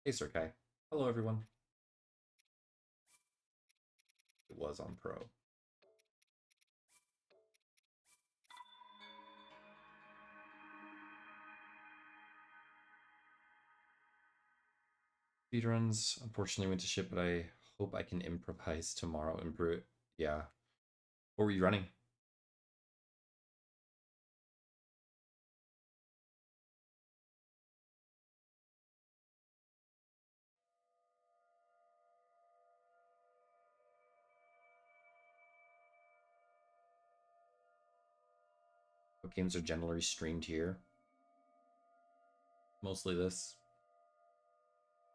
Hey, Sir Kai. Hello, everyone. It was on Pro. Speedruns unfortunately went to shit, but I hope I can improvise tomorrow. Improve. Yeah. What were you running? What games are generally streamed here? Mostly this.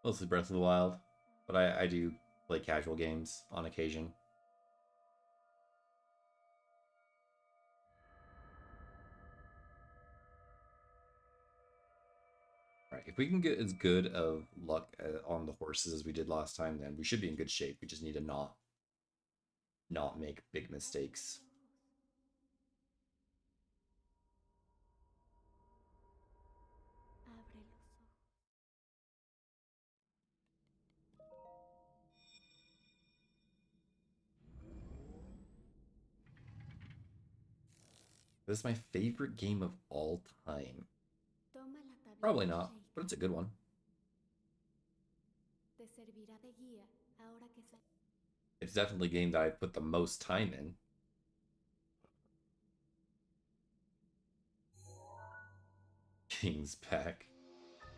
Mostly Breath of the Wild. But I do play casual games on occasion. All right, if we can get as good of luck on the horses as we did last time, then we should be in good shape. We just need to not make big mistakes. This is my favorite game of all time. Probably not, but it's a good one. It's definitely a game that I put the most time in. King's Pack.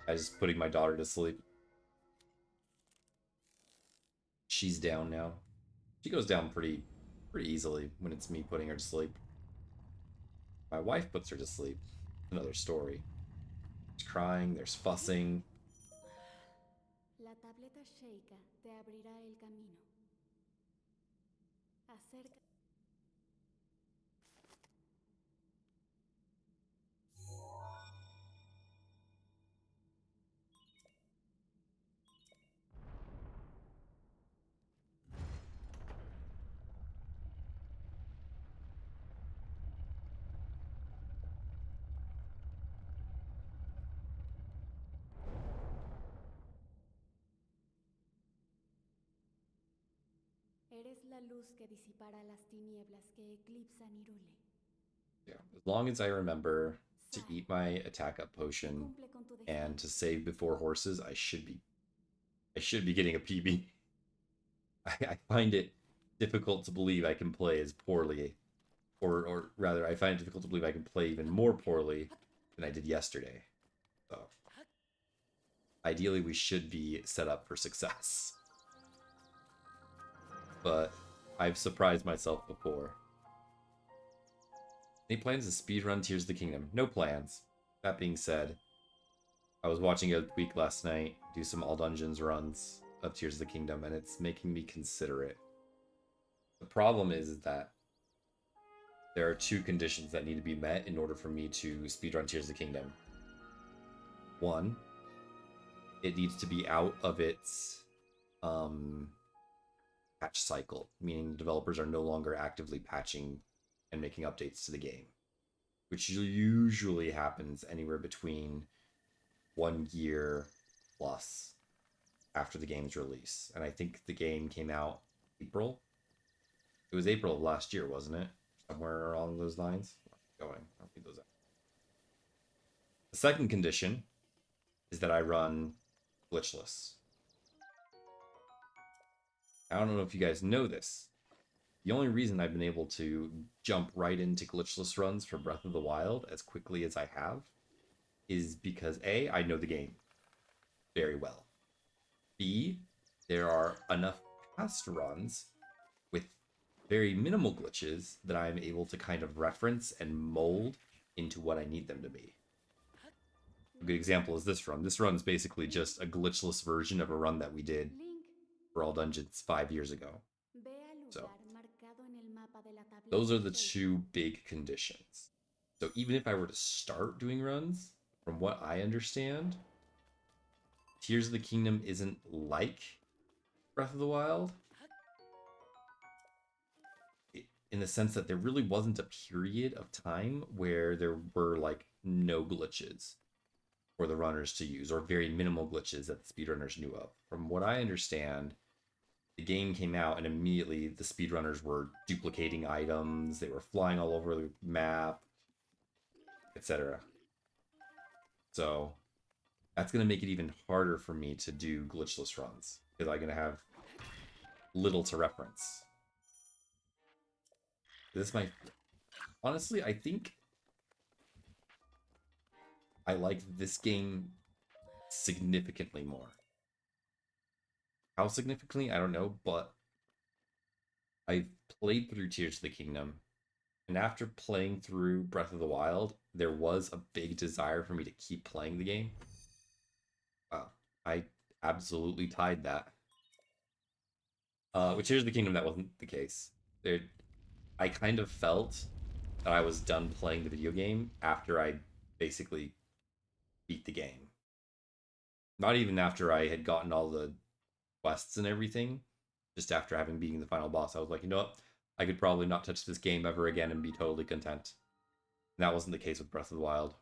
I was just putting my daughter to sleep. She's down now. She goes down pretty easily when it's me putting her to sleep. My wife puts her to sleep. Another story. There's crying, there's fussing. Yeah, as long as I remember to eat my attack up potion and to save before horses, I should be getting a PB. I find it difficult to believe I can play as poorly, or rather, I find it difficult to believe I can play even more poorly than I did yesterday. So, ideally, we should be set up for success. But I've surprised myself before. Any plans to speedrun Tears of the Kingdom? No plans. That being said, I was watching a week last night do some all dungeons runs of Tears of the Kingdom, and it's making me consider it. The problem is that there are two conditions that need to be met in order for me to speedrun Tears of the Kingdom. One, it needs to be out of its patch cycle, meaning developers are no longer actively patching and making updates to the game, which usually happens anywhere between 1 year plus after the game's release. And I think the game came out April. It was April of last year, wasn't it? Somewhere along those lines. Going. I'll read those out. The second condition is that I run glitchless. I don't know if you guys know this. The only reason I've been able to jump right into glitchless runs for Breath of the Wild as quickly as I have is because A, I know the game very well. B, there are enough past runs with very minimal glitches that I'm able to kind of reference and mold into what I need them to be. A good example is this run. This run is basically just a glitchless version of a run that we did for all dungeons 5 years ago. So those are the two big conditions. So even if I were to start doing runs, from what I understand, Tears of the Kingdom isn't like Breath of the Wild in the sense that there really wasn't a period of time where there were like no glitches. for the runners to use, or very minimal glitches that the speedrunners knew of. From what I understand, the game came out and immediately the speedrunners were duplicating items, they were flying all over the map, etc. So that's going to make it even harder for me to do glitchless runs, because I'm going to have little to reference. This might... Honestly, I think I like this game significantly more. How significantly, I don't know, but I've played through Tears of the Kingdom, and after playing through Breath of the Wild, there was a big desire for me to keep playing the game. Wow, I absolutely tied that. With Tears of the Kingdom, that wasn't the case. I kind of felt that I was done playing the video game after I basically beat the game. Not even after I had gotten all the quests and everything, just after having beaten the final boss, I was like, you know what? I could probably not touch this game ever again and be totally content. And that wasn't the case with Breath of the Wild.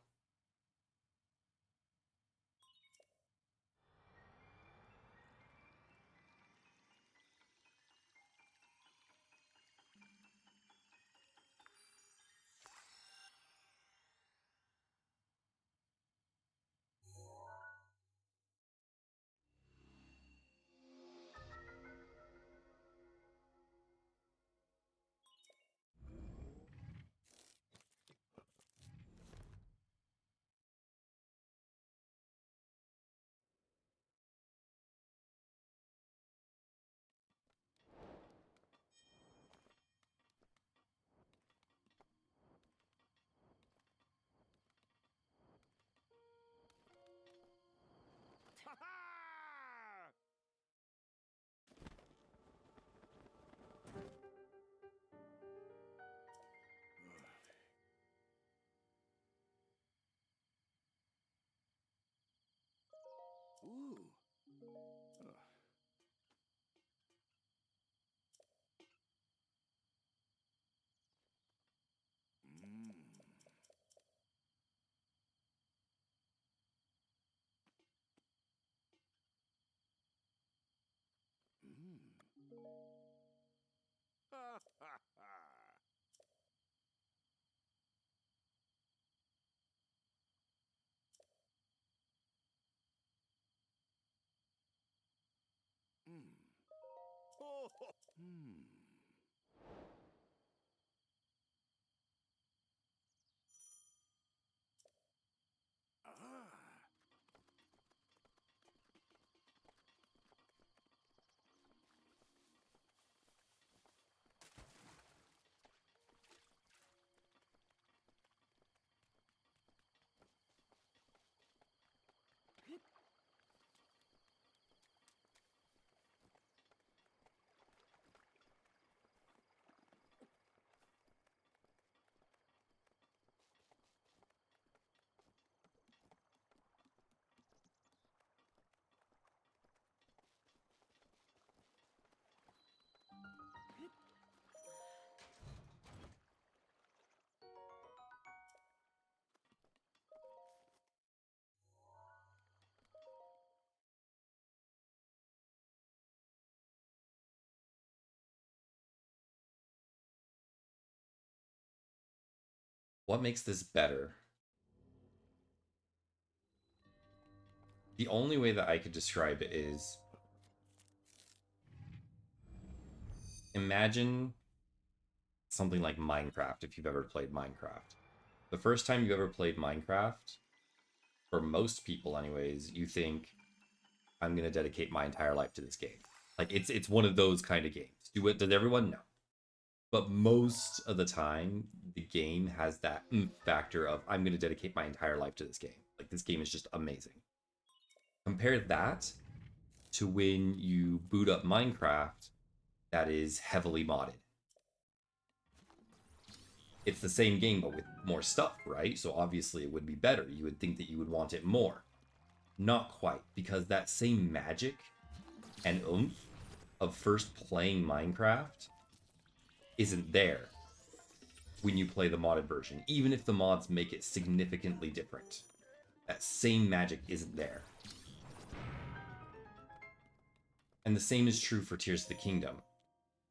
Ooh. Mm. Mm. Ha ha ha. Mm. Oh. Hmm. Ah. What makes this better? The only way that I could describe it is, imagine something like Minecraft, if you've ever played Minecraft. The first time you ever played Minecraft, for most people anyways, you think, I'm going to dedicate my entire life to this game. Like, it's one of those kind of games. Does everyone know? But most of the time, the game has that factor of, I'm going to dedicate my entire life to this game. Like, this game is just amazing. Compare that to when you boot up Minecraft that is heavily modded. It's the same game, but with more stuff, right? So obviously it would be better. You would think that you would want it more. Not quite, because that same magic and oomph of first playing Minecraft isn't there when you play the modded version, even if the mods make it significantly different. That same magic isn't there. And the same is true for Tears of the Kingdom.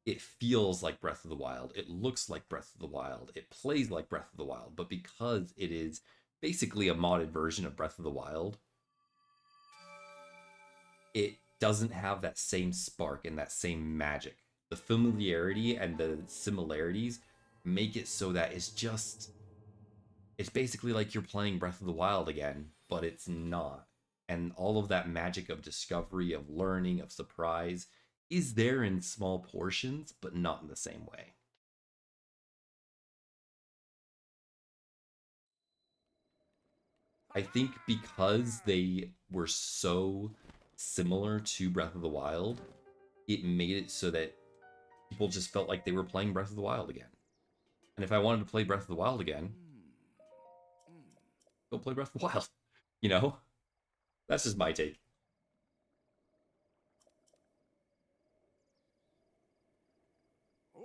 It feels like Breath of the Wild. It looks like Breath of the Wild. It plays like Breath of the Wild. But because it is basically a modded version of Breath of the Wild, it doesn't have that same spark and that same magic. The familiarity and the similarities make it so that it's basically like you're playing Breath of the Wild again, but it's not. And all of that magic of discovery, of learning, of surprise is there in small portions, but not in the same way. I think because they were so similar to Breath of the Wild, it made it so that people just felt like they were playing Breath of the Wild again. And if I wanted to play Breath of the Wild again, go play Breath of the Wild. You know? That's just my take. Oh.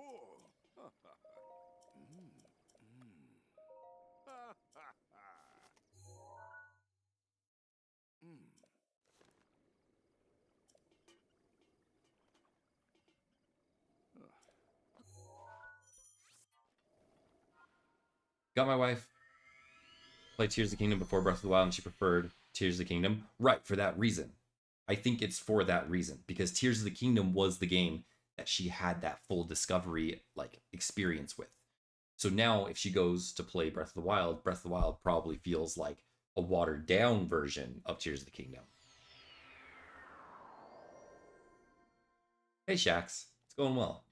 Got my wife play Tears of the Kingdom before Breath of the Wild, and she preferred Tears of the Kingdom. Right, for that reason. I think it's for that reason, because Tears of the Kingdom was the game that she had that full discovery experience with. So now if she goes to play Breath of the Wild, Breath of the Wild probably feels like a watered down version of Tears of the Kingdom. Hey Shax, it's going well.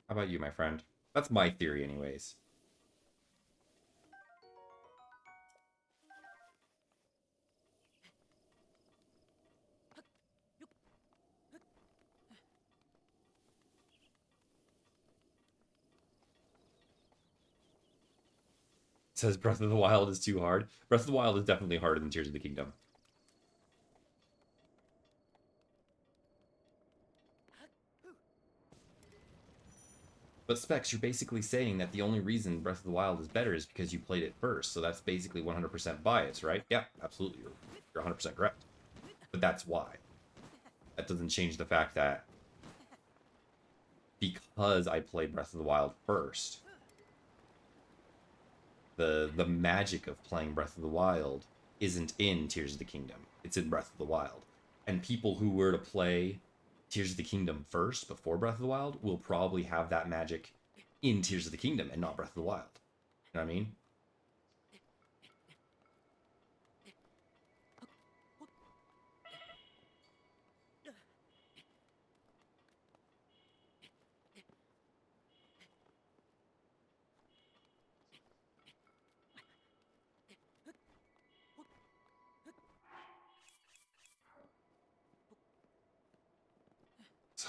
How about you, my friend? That's my theory anyways. Says Breath of the Wild is too hard. Breath of the Wild is definitely harder than Tears of the Kingdom. But Specs, you're basically saying that the only reason Breath of the Wild is better is because you played it first. So that's basically 100% bias, right? Yeah, absolutely. You're 100% correct. But that's why. That doesn't change the fact that because I played Breath of the Wild first, the magic of playing Breath of the Wild isn't in Tears of the Kingdom. It's in Breath of the Wild. And people who were to play Tears of the Kingdom first before Breath of the Wild will probably have that magic in Tears of the Kingdom and not Breath of the Wild. You know what I mean?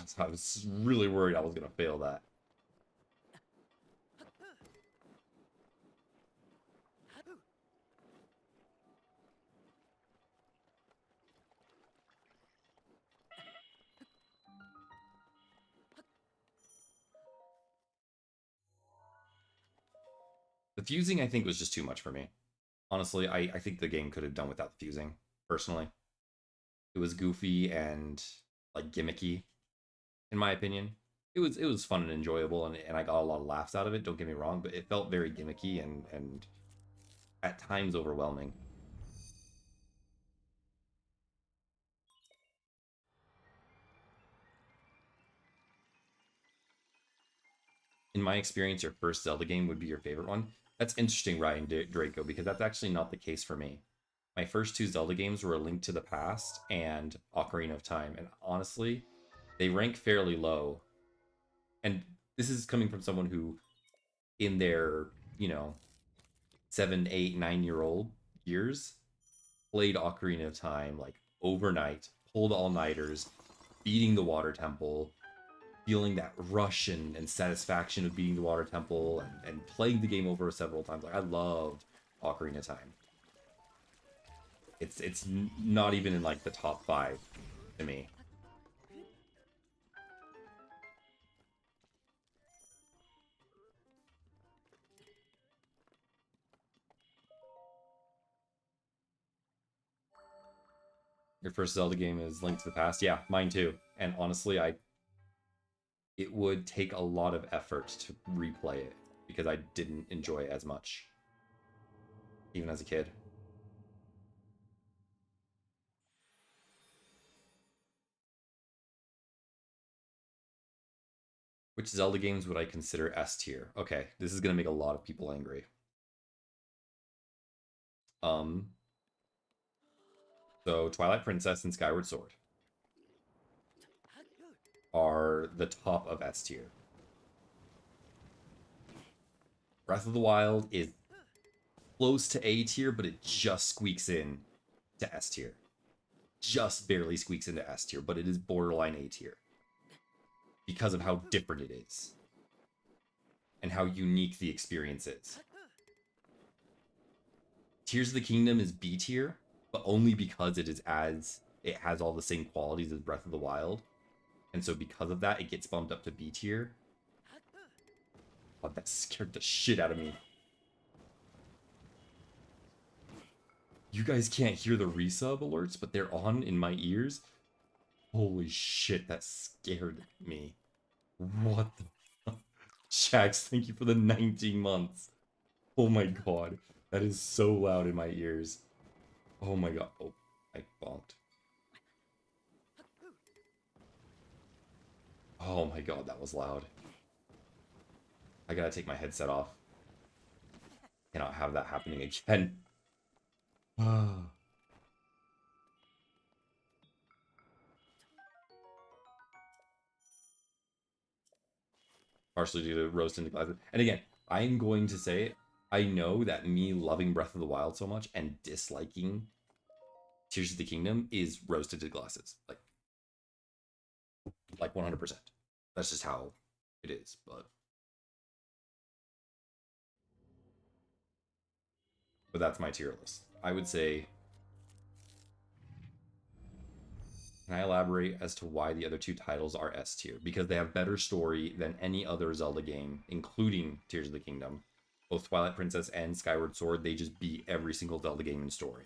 So I was really worried I was going to fail that. The fusing, I think, was just too much for me. Honestly, I think the game could have done without the fusing, personally. It was goofy and gimmicky, in my opinion. It was fun and enjoyable, and I got a lot of laughs out of it, don't get me wrong, but it felt very gimmicky and at times overwhelming. In my experience, your first Zelda game would be your favorite one. That's interesting, Ryan Draco, because that's actually not the case for me. My first two Zelda games were A Link to the Past and Ocarina of Time, and honestly, they rank fairly low. And this is coming from someone who, in their, 7, 8, 9 year old years, played Ocarina of Time overnight, pulled all nighters, beating the Water Temple, feeling that rush and satisfaction of beating the Water Temple and playing the game over several times. I loved Ocarina of Time. It's not even in the top 5 to me. Your first Zelda game is Link to the Past? Yeah, mine too. And honestly, it would take a lot of effort to replay it because I didn't enjoy it as much, even as a kid. Which Zelda games would I consider S tier? Okay, this is gonna make a lot of people angry. So Twilight Princess and Skyward Sword are the top of S tier. Breath of the Wild is close to A tier, but it just squeaks in to S tier. Just barely squeaks into S tier, but it is borderline A tier because of how different it is and how unique the experience is. Tears of the Kingdom is B tier, but only because it has all the same qualities as Breath of the Wild. And so because of that, it gets bumped up to B tier. Oh, that scared the shit out of me. You guys can't hear the resub alerts, but they're on in my ears. Holy shit, that scared me. What the fuck? Shax, thank you for the 19 months. Oh my god. That is so loud in my ears. Oh my god. Oh, I bonked. Oh my god, that was loud. I gotta take my headset off. Cannot have that happening again. Partially due to roast into glasses. And again, I'm going to say, I know that me loving Breath of the Wild so much and disliking Tears of the Kingdom is roasted to glasses. Like 100%. That's just how it is, but that's my tier list. I would say, can I elaborate as to why the other two titles are S tier? Because they have better story than any other Zelda game, including Tears of the Kingdom. Both Twilight Princess and Skyward Sword, they just beat every single Zelda game in story.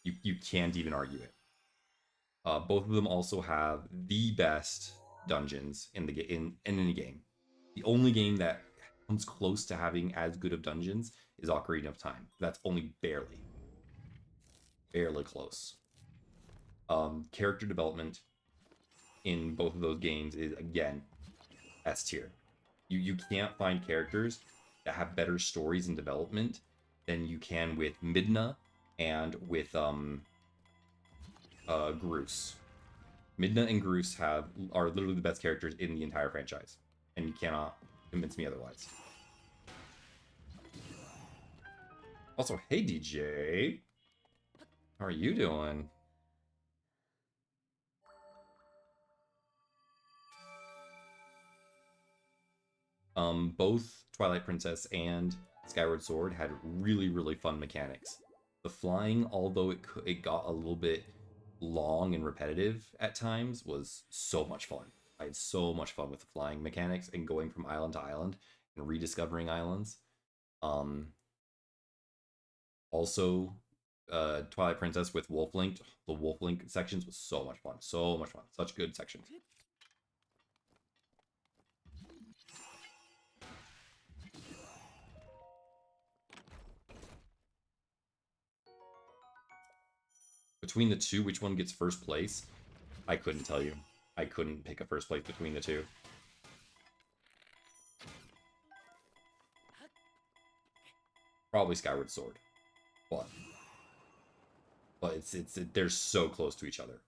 You can't even argue it. Both of them also have the best dungeons in any game. The only game that comes close to having as good of dungeons is Ocarina of Time. That's only barely close. Character development in both of those games is again S tier. You can't find characters that have better stories and development than you can with Midna and with Groose. Midna and Groose are literally the best characters in the entire franchise, and you cannot convince me otherwise. Also, hey DJ, how are you doing? Both Twilight Princess and Skyward Sword had really fun mechanics. The flying, although it got a little bit long and repetitive at times, was so much fun. I had so much fun with the flying mechanics and going from island to island and rediscovering islands. Also, Twilight Princess with Wolf Link, the Wolf Link sections was so much fun. So much fun. Such good sections. Between the two, which one gets first place? I couldn't tell you. I couldn't pick a first place between the two. Probably Skyward Sword. But they're so close to each other.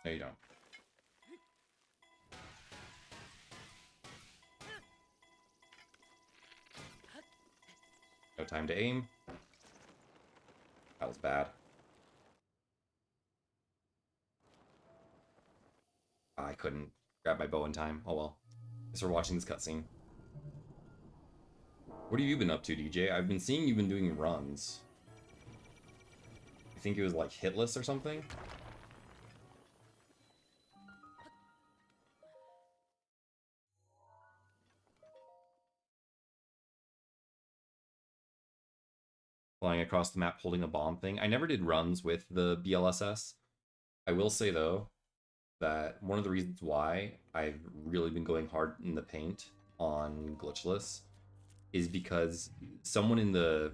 No, you don't. No time to aim. That was bad. I couldn't grab my bow in time. Oh well. Guess we're watching this cutscene. What have you been up to, DJ? I've been seeing you've been doing runs. I think it was like hitless or something. flying across the map holding a bomb thing. I never did runs with the BLSS. I will say though that one of the reasons why I've really been going hard in the paint on Glitchless is because someone in the...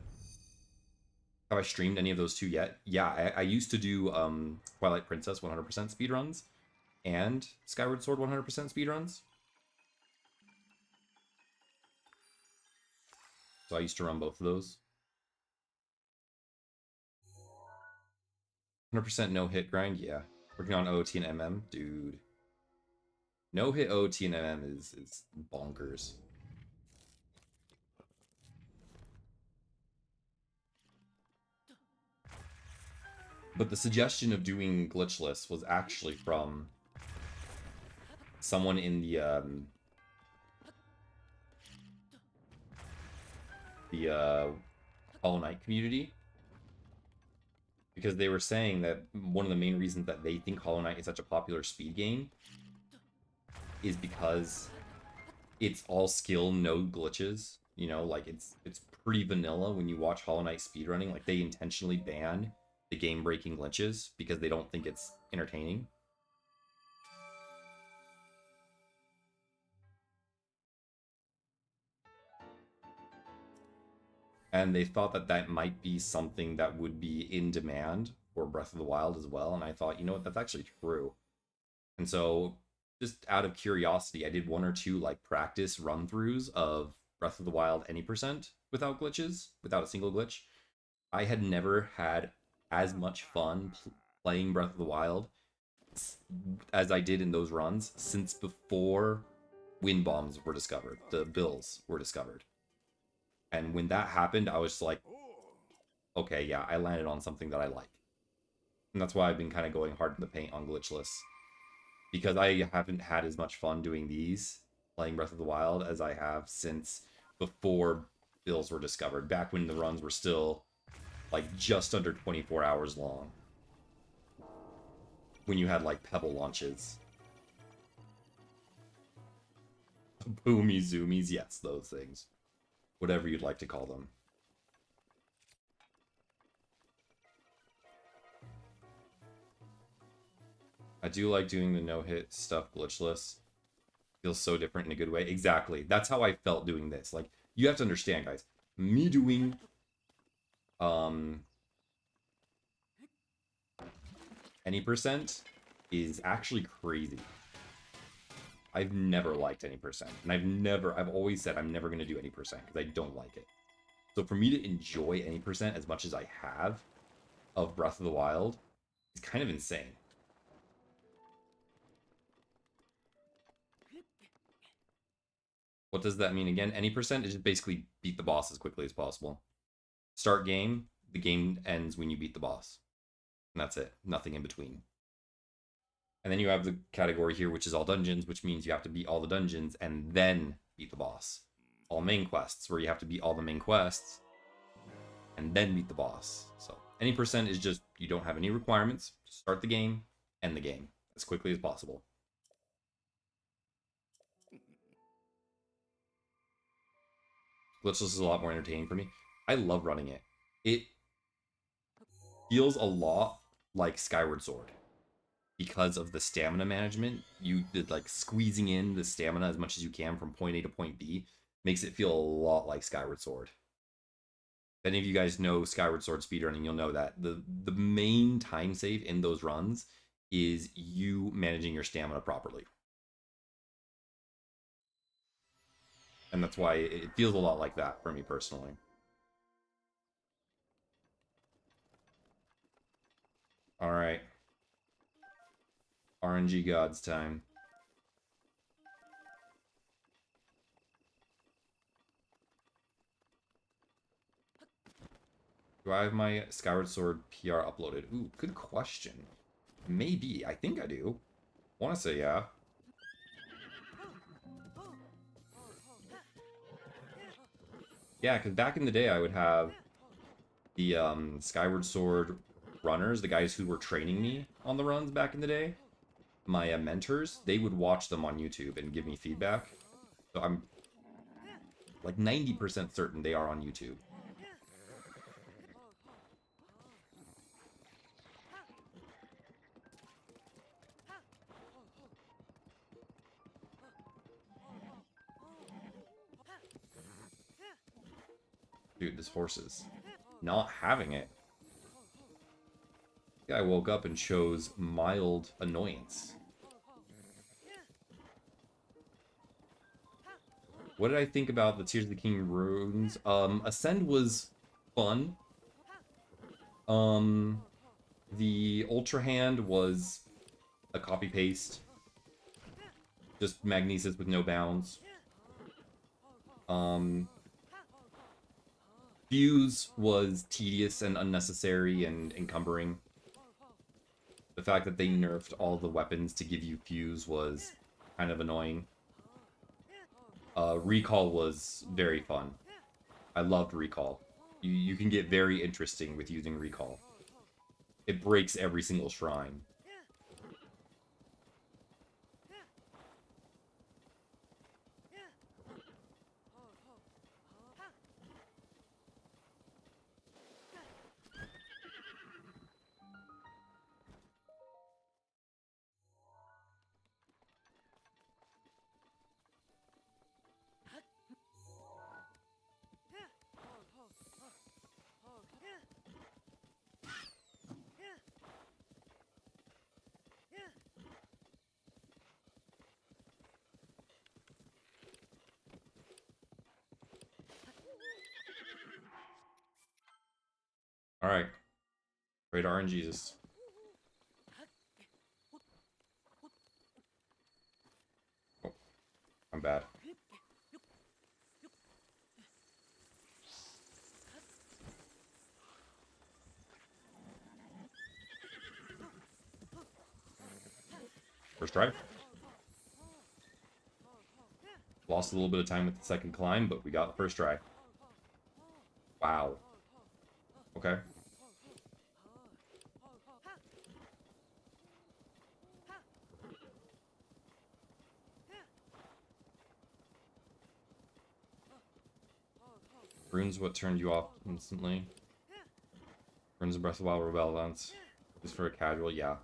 Have I streamed any of those two yet? Yeah, I used to do Twilight Princess 100% speedruns and Skyward Sword 100% speedruns. So I used to run both of those. 100% no hit grind, yeah. Working on OT and MM, dude. No hit OT and MM is bonkers. But the suggestion of doing Glitchless was actually from someone in the Hollow Knight community, because they were saying that one of the main reasons that they think Hollow Knight is such a popular speed game is because it's all skill, no glitches. You know, like it's pretty vanilla when you watch Hollow Knight speedrunning. Like they intentionally ban the game-breaking glitches because they don't think it's entertaining. And they thought that that might be something that would be in demand for Breath of the Wild as well. And I thought, you know what, that's actually true. And so, just out of curiosity, I did one or two like practice run-throughs of Breath of the Wild any percent without glitches, without a single glitch. I had never had as much fun playing Breath of the Wild as I did in those runs since before wind bombs were discovered, the bills were discovered. And when that happened, I was like, okay, yeah, I landed on something that I like. And that's why I've been kind of going hard in the paint on Glitchless. Because I haven't had as much fun doing these, playing Breath of the Wild, as I have since before bills were discovered. Back when the runs were still, like, just under 24 hours long. When you had, like, pebble launches. Boomy zoomies, yes, those things. Whatever you'd like to call them. I do like doing the no-hit stuff glitchless. Feels so different in a good way. Exactly. That's how I felt doing this. Like, you have to understand, guys. Me doing any percent is actually crazy. I've never liked any percent. And I've always said I'm never going to do any percent because I don't like it. So for me to enjoy any percent as much as I have of Breath of the Wild is kind of insane. What does that mean again? Any percent is just basically beat the boss as quickly as possible. Start game, the game ends when you beat the boss. And that's it. Nothing in between. And then you have the category here, which is all dungeons, which means you have to beat all the dungeons and then beat the boss. All main quests, where you have to beat all the main quests and then beat the boss. So any percent is just, you don't have any requirements. Just start the game, end the game as quickly as possible. Glitchless is a lot more entertaining for me. I love running it. It feels a lot like Skyward Sword because of the stamina management. You did like squeezing in the stamina as much as you can from point A to point B makes it feel a lot like Skyward Sword. If any of you guys know Skyward Sword speedrunning, you'll know that the main time save in those runs is you managing your stamina properly. And that's why it feels a lot like that for me personally. Alright. RNG gods time. Do I have my Skyward Sword PR uploaded? Ooh, good question. Maybe. I think I do. I want to say yeah. Yeah, because back in the day, I would have the Skyward Sword runners, the guys who were training me on the runs back in the day, my mentors, they would watch them on YouTube and give me feedback. So I'm like 90% certain they are on YouTube. Dude, this horse is not having it. The guy woke up and chose mild annoyance. What did I think about the Tears of the King runes? Ascend was fun. The Ultra Hand was a copy-paste. Just magnesis with no bounds. Fuse was tedious and unnecessary and encumbering. The fact that they nerfed all the weapons to give you Fuse was kind of annoying. Recall was very fun. I loved Recall. You can get very interesting with using Recall. It breaks every single shrine. Alright. Great RNGesus. Oh, I'm bad. First try. Lost a little bit of time with the second climb, but we got the first try. Wow. Okay. Rune's what turned you off instantly. Rune's Breath of the Wild Rebel Lance. Just for a casual, yeah.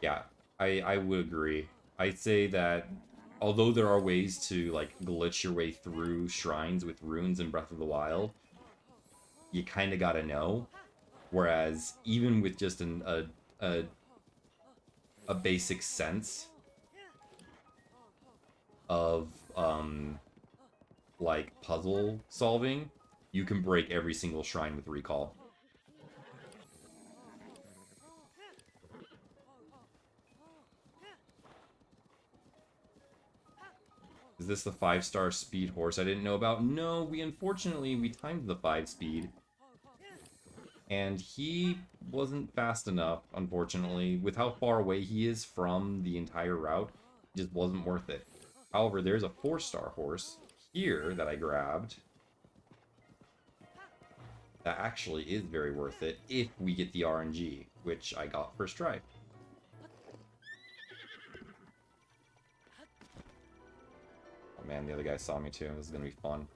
Yeah, I would agree. I'd say that although there are ways to like glitch your way through shrines with runes in Breath of the Wild, you kind of gotta know. Whereas even with just a basic sense of like puzzle solving, you can break every single shrine with Recall. Is this the 5-star speed horse I didn't know about? No, unfortunately we timed the 5 speed. And he wasn't fast enough, unfortunately. With how far away he is from the entire route, it just wasn't worth it. However, there's a 4-star horse here that I grabbed. That actually is very worth it if we get the RNG, which I got first try. Oh man, the other guy saw me too. This is gonna be fun.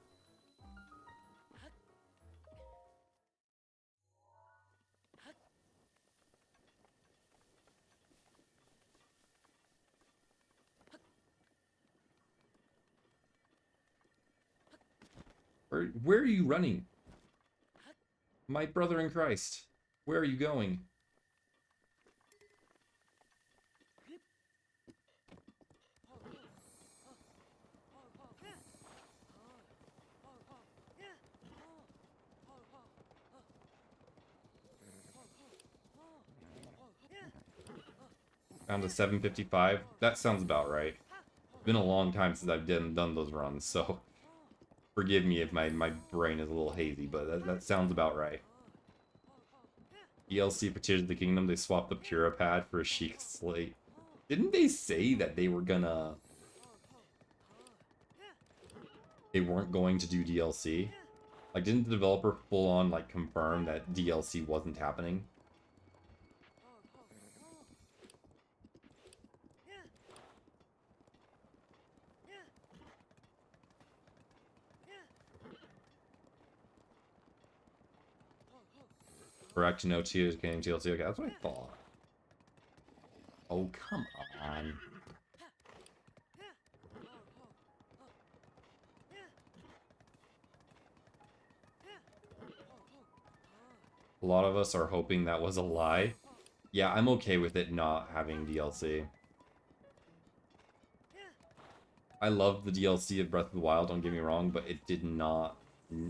Where are you running? My brother in Christ. Where are you going? Down to 755. That sounds about right. It's been a long time since I've done those runs, so forgive me if my brain is a little hazy, but that sounds about right. DLC for Tears of the Kingdom, they swapped the Pura pad for a Sheik Slate. Didn't they say that they weren't going to do DLC? Like, didn't the developer full on, like, confirm that DLC wasn't happening? Correct, no Tears King DLC. Okay, that's what I thought. Oh, come on. A lot of us are hoping that was a lie. Yeah, I'm okay with it not having DLC. I love the DLC of Breath of the Wild, don't get me wrong, but it did not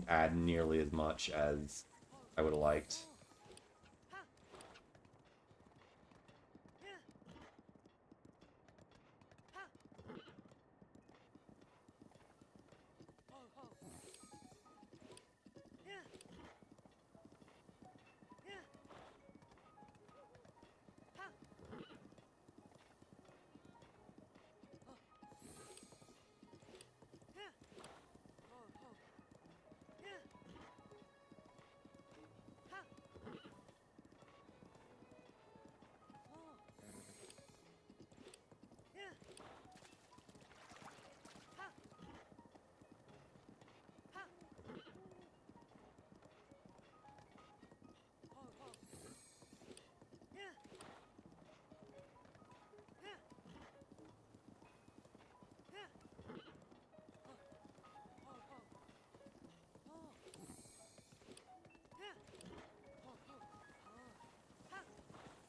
add nearly as much as I would have liked.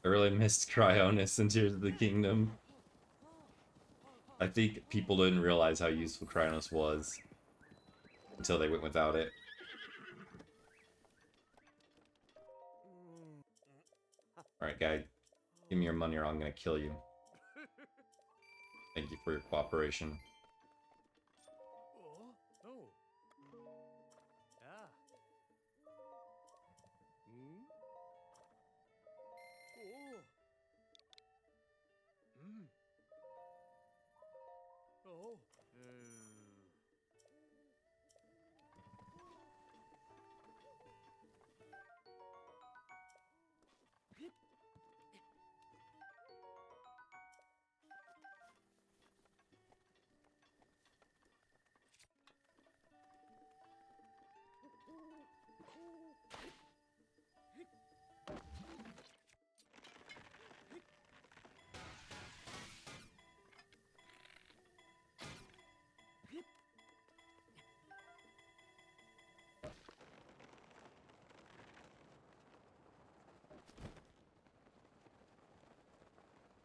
I really missed Cryonis in Tears of the Kingdom. I think people didn't realize how useful Cryonis was until they went without it. Alright, guy. Give me your money or I'm gonna kill you. Thank you for your cooperation.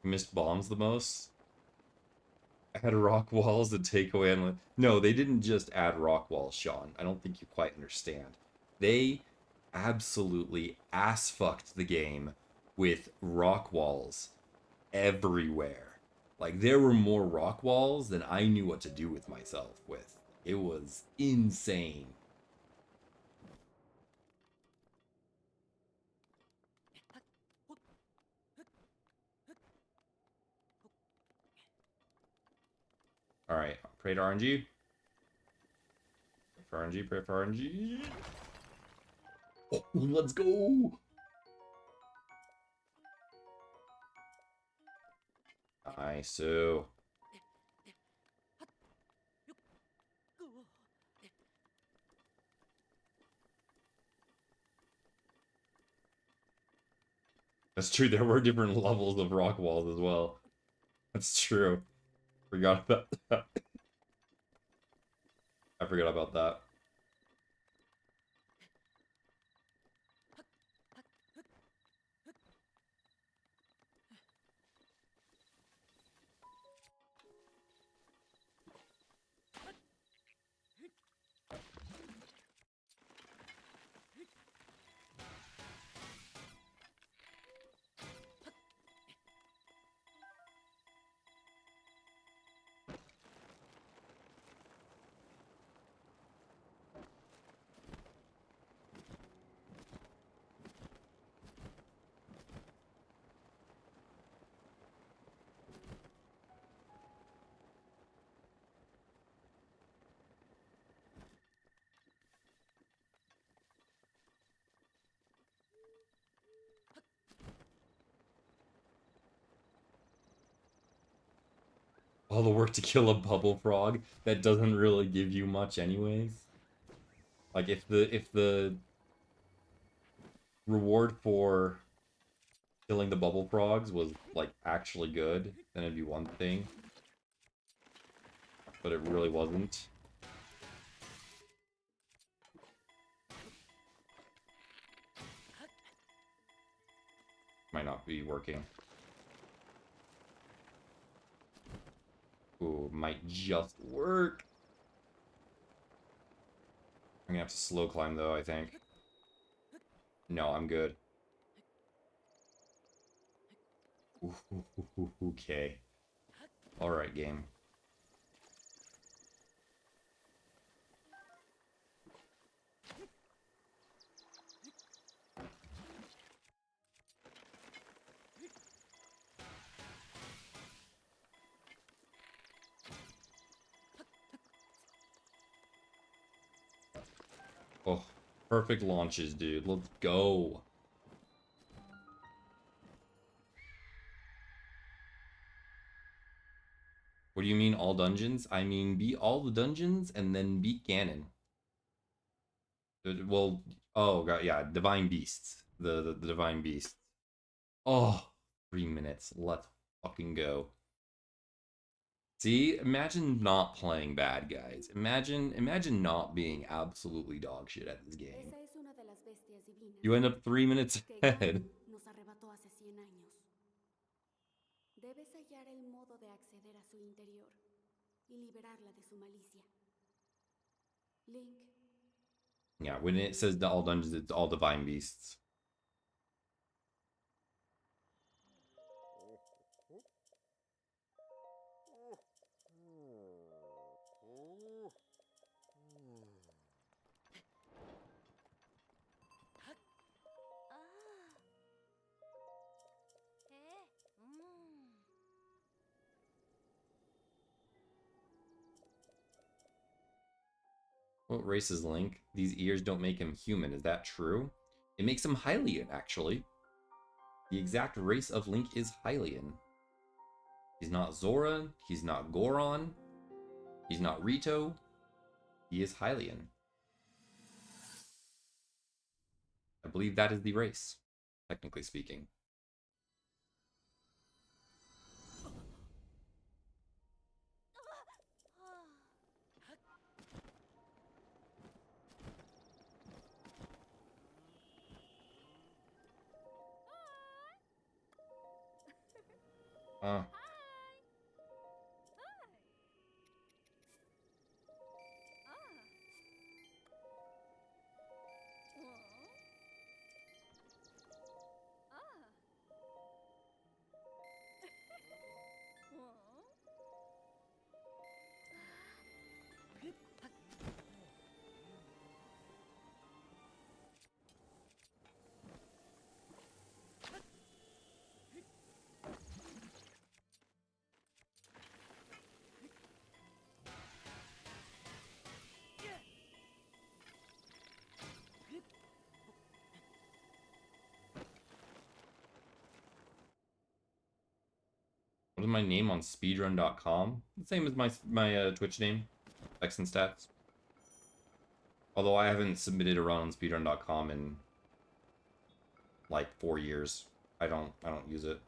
Missed bombs the most? Add rock walls and take away on. No, they didn't just add rock walls, Sean. I don't think you quite understand. They absolutely ass fucked the game with rock walls everywhere. Like there were more rock walls than I knew what to do with myself with. It was insane. All right, pray to RNG. Pray for RNG. Pray for RNG. Oh, let's go. Nice. So. That's true. There were different levels of rock walls as well. That's true. Forgot about that. I forgot about that. All the work to kill a bubble frog that doesn't really give you much anyways. Like if the reward for killing the bubble frogs was like actually good, then it'd be one thing. But it really wasn't. might not be working. Ooh, might just work. I'm gonna have to slow climb though, I think. No, I'm good. Ooh, okay. Alright, game. Oh, perfect launches, dude. Let's go. What do you mean all dungeons? I mean beat all the dungeons and then beat Ganon. Well, oh god, yeah, Divine Beasts. The Divine Beasts. Oh, 3 minutes. Let's fucking go. See, imagine not playing bad, guys. Imagine not being absolutely dog shit at this game. You end up 3 minutes ahead. Nos arrebató hace 100 años. Debes hallar el modo de acceder a su interior y liberarla de su malicia. Link. Yeah, when it says all dungeons, it's all Divine Beasts. What race is Link? These ears don't make him human. Is that true? It makes him Hylian, actually. The exact race of Link is Hylian. He's not Zora. He's not Goron. He's not Rito. He is Hylian. I believe that is the race, technically speaking. What is my name on speedrun.com? The same as my Twitch name, X and Stats. Although I haven't submitted a run on speedrun.com in like 4 years. I don't use it.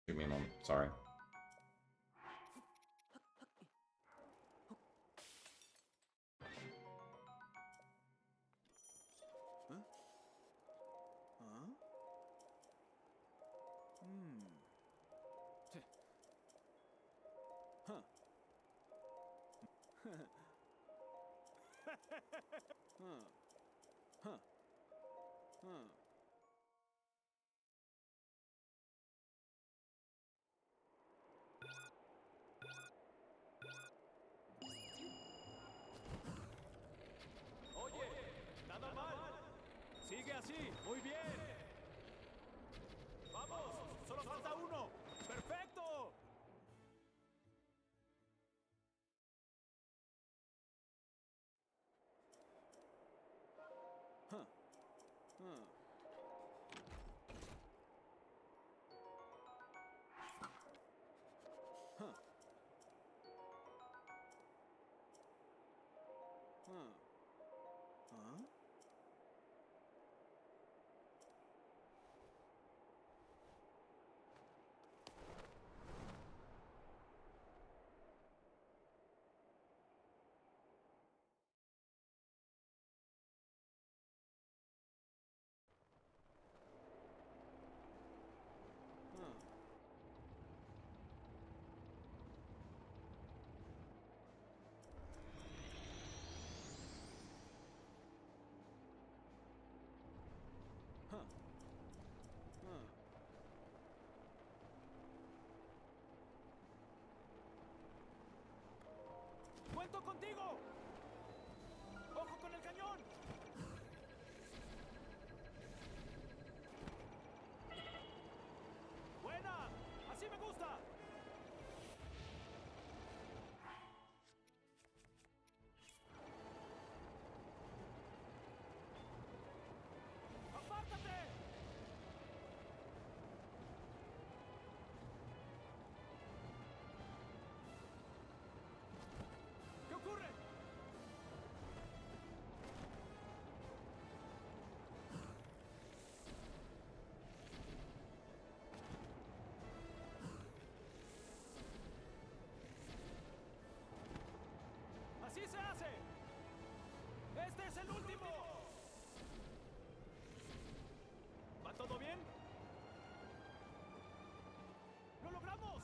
Give me a moment. Sorry. Oye, nada mal. Sigue así, muy bien. Vamos, solo falta uno. Perfecto. contigo! ¡Ojo con el cañón! ¡Buena! ¡Así me gusta! ¡Apártate! ¿Qué ocurre? ¡Así se hace! ¡Este es el último! ¿Va todo bien? ¡Lo logramos!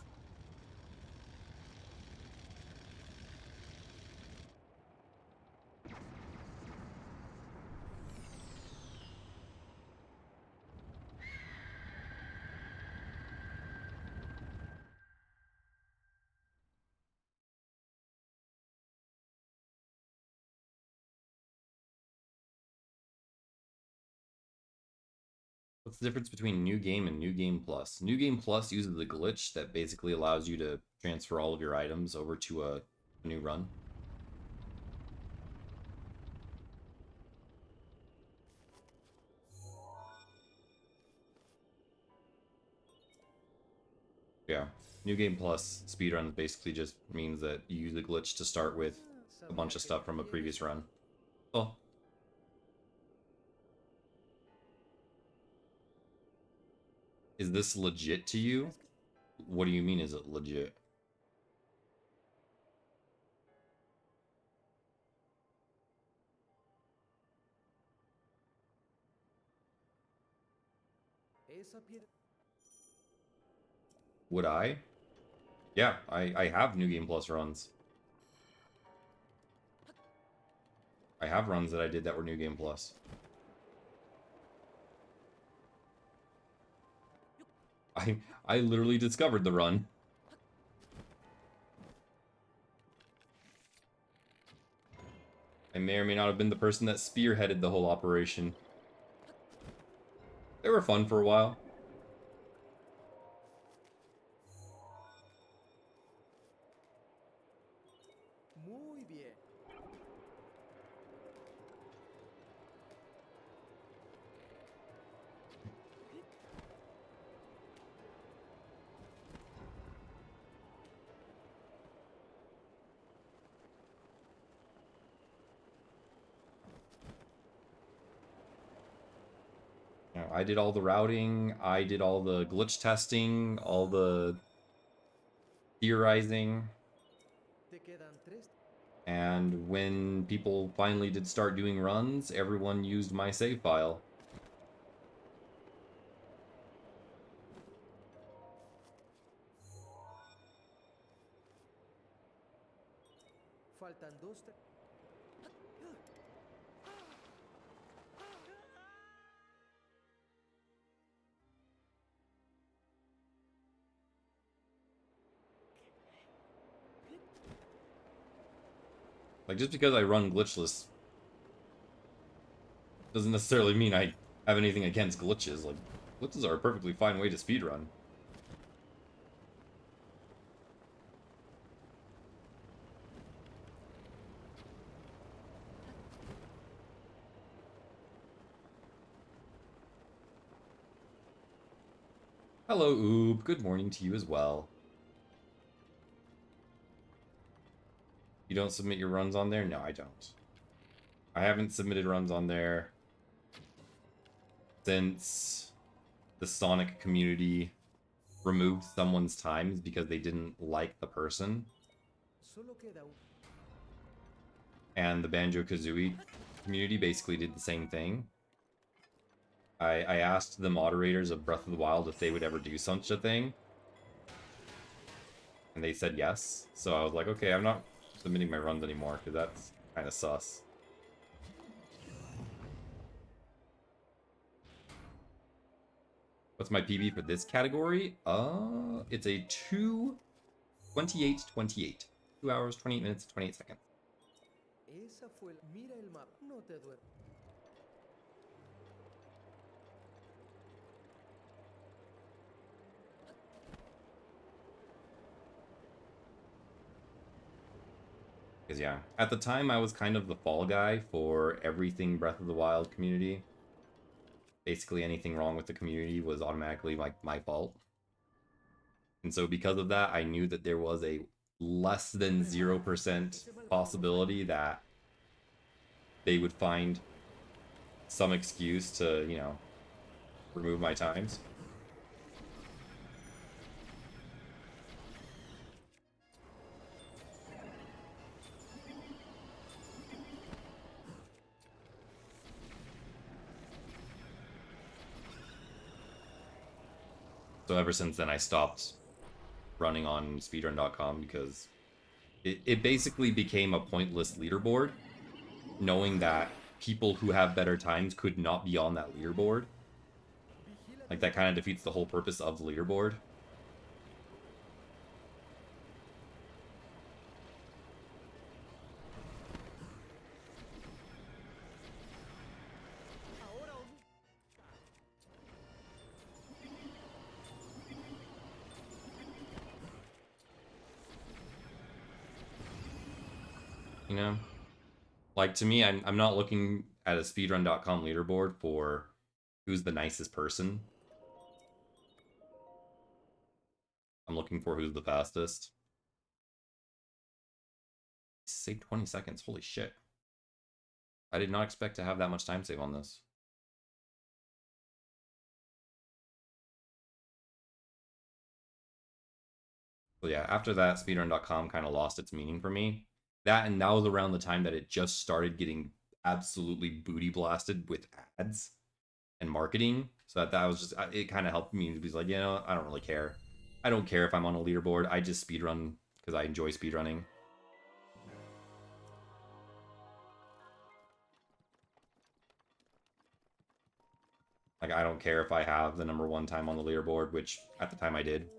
What's the difference between New Game and New Game Plus? New Game Plus uses the glitch that basically allows you to transfer all of your items over to a new run. Yeah. New Game Plus speedruns basically just means that you use the glitch to start with a bunch of stuff from a previous run. Oh. Is this legit to you? What do you mean, is it legit? Would I? Yeah, I have New Game Plus runs. I have runs that I did that were New Game Plus. I literally discovered the run. I may or may not have been the person that spearheaded the whole operation. They were fun for a while. Muy bien. I did all the routing, I did all the glitch testing, all the theorizing. And when people finally did start doing runs, everyone used my save file. Faltan dos. Like, just because I run Glitchless doesn't necessarily mean I have anything against glitches. Like, glitches are a perfectly fine way to speedrun. Hello, Oob. Good morning to you as well. You don't submit your runs on there? No, I don't. I haven't submitted runs on there since the Sonic community removed someone's times because they didn't like the person. And the Banjo-Kazooie community basically did the same thing. I asked the moderators of Breath of the Wild if they would ever do such a thing. And they said yes. So I was like, okay, I'm not submitting my runs anymore, because that's kind of sus. What's my PB for this category? It's a 2:28:28. 2 hours, 28 minutes, 28 seconds. Esa fue. Mira el mapa. No te duermas. Because, yeah, at the time I was kind of the fall guy for everything Breath of the Wild community. Basically anything wrong with the community was automatically like my fault. And so because of that, I knew that there was a less than 0% possibility that they would find some excuse to, you know, remove my times. So ever since then, I stopped running on speedrun.com because it basically became a pointless leaderboard, knowing that people who have better times could not be on that leaderboard. Like, that kind of defeats the whole purpose of the leaderboard. You know? Like, to me, I'm not looking at a speedrun.com leaderboard for who's the nicest person. I'm looking for who's the fastest. Save 20 seconds. Holy shit. I did not expect to have that much time save on this. So yeah, after that, speedrun.com kind of lost its meaning for me. That was around the time that it just started getting absolutely booty blasted with ads and marketing. So that was just, it kind of helped me to be like, you know, I don't really care. I don't care if I'm on a leaderboard. I just speedrun because I enjoy speedrunning. Like, I don't care if I have the #1 time on the leaderboard, which at the time I did.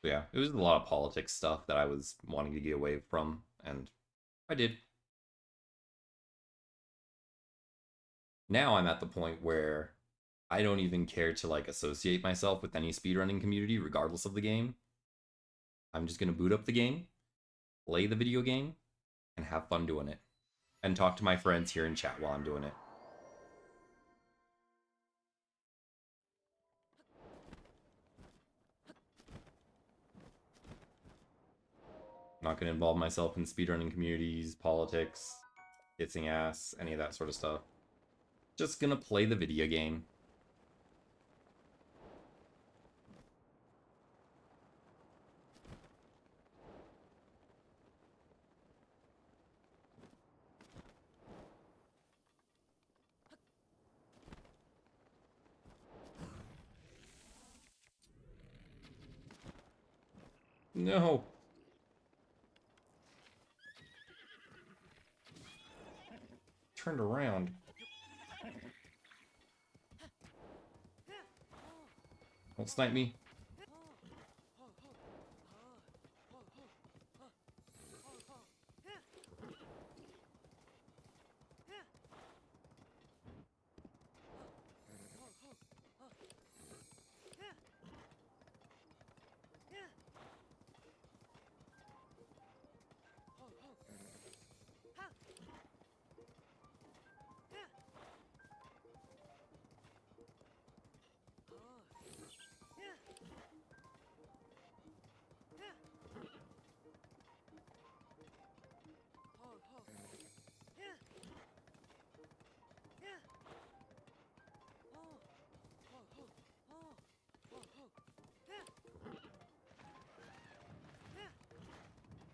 But yeah, it was a lot of politics stuff that I was wanting to get away from, and I did. Now I'm at the point where I don't even care to like associate myself with any speedrunning community, regardless of the game. I'm just gonna boot up the game, play the video game, and have fun doing it. And talk to my friends here in chat while I'm doing it. I'm not gonna involve myself in speedrunning communities, politics, kissing ass, any of that sort of stuff. Just gonna play the video game. No. Turned around. Don't snipe me.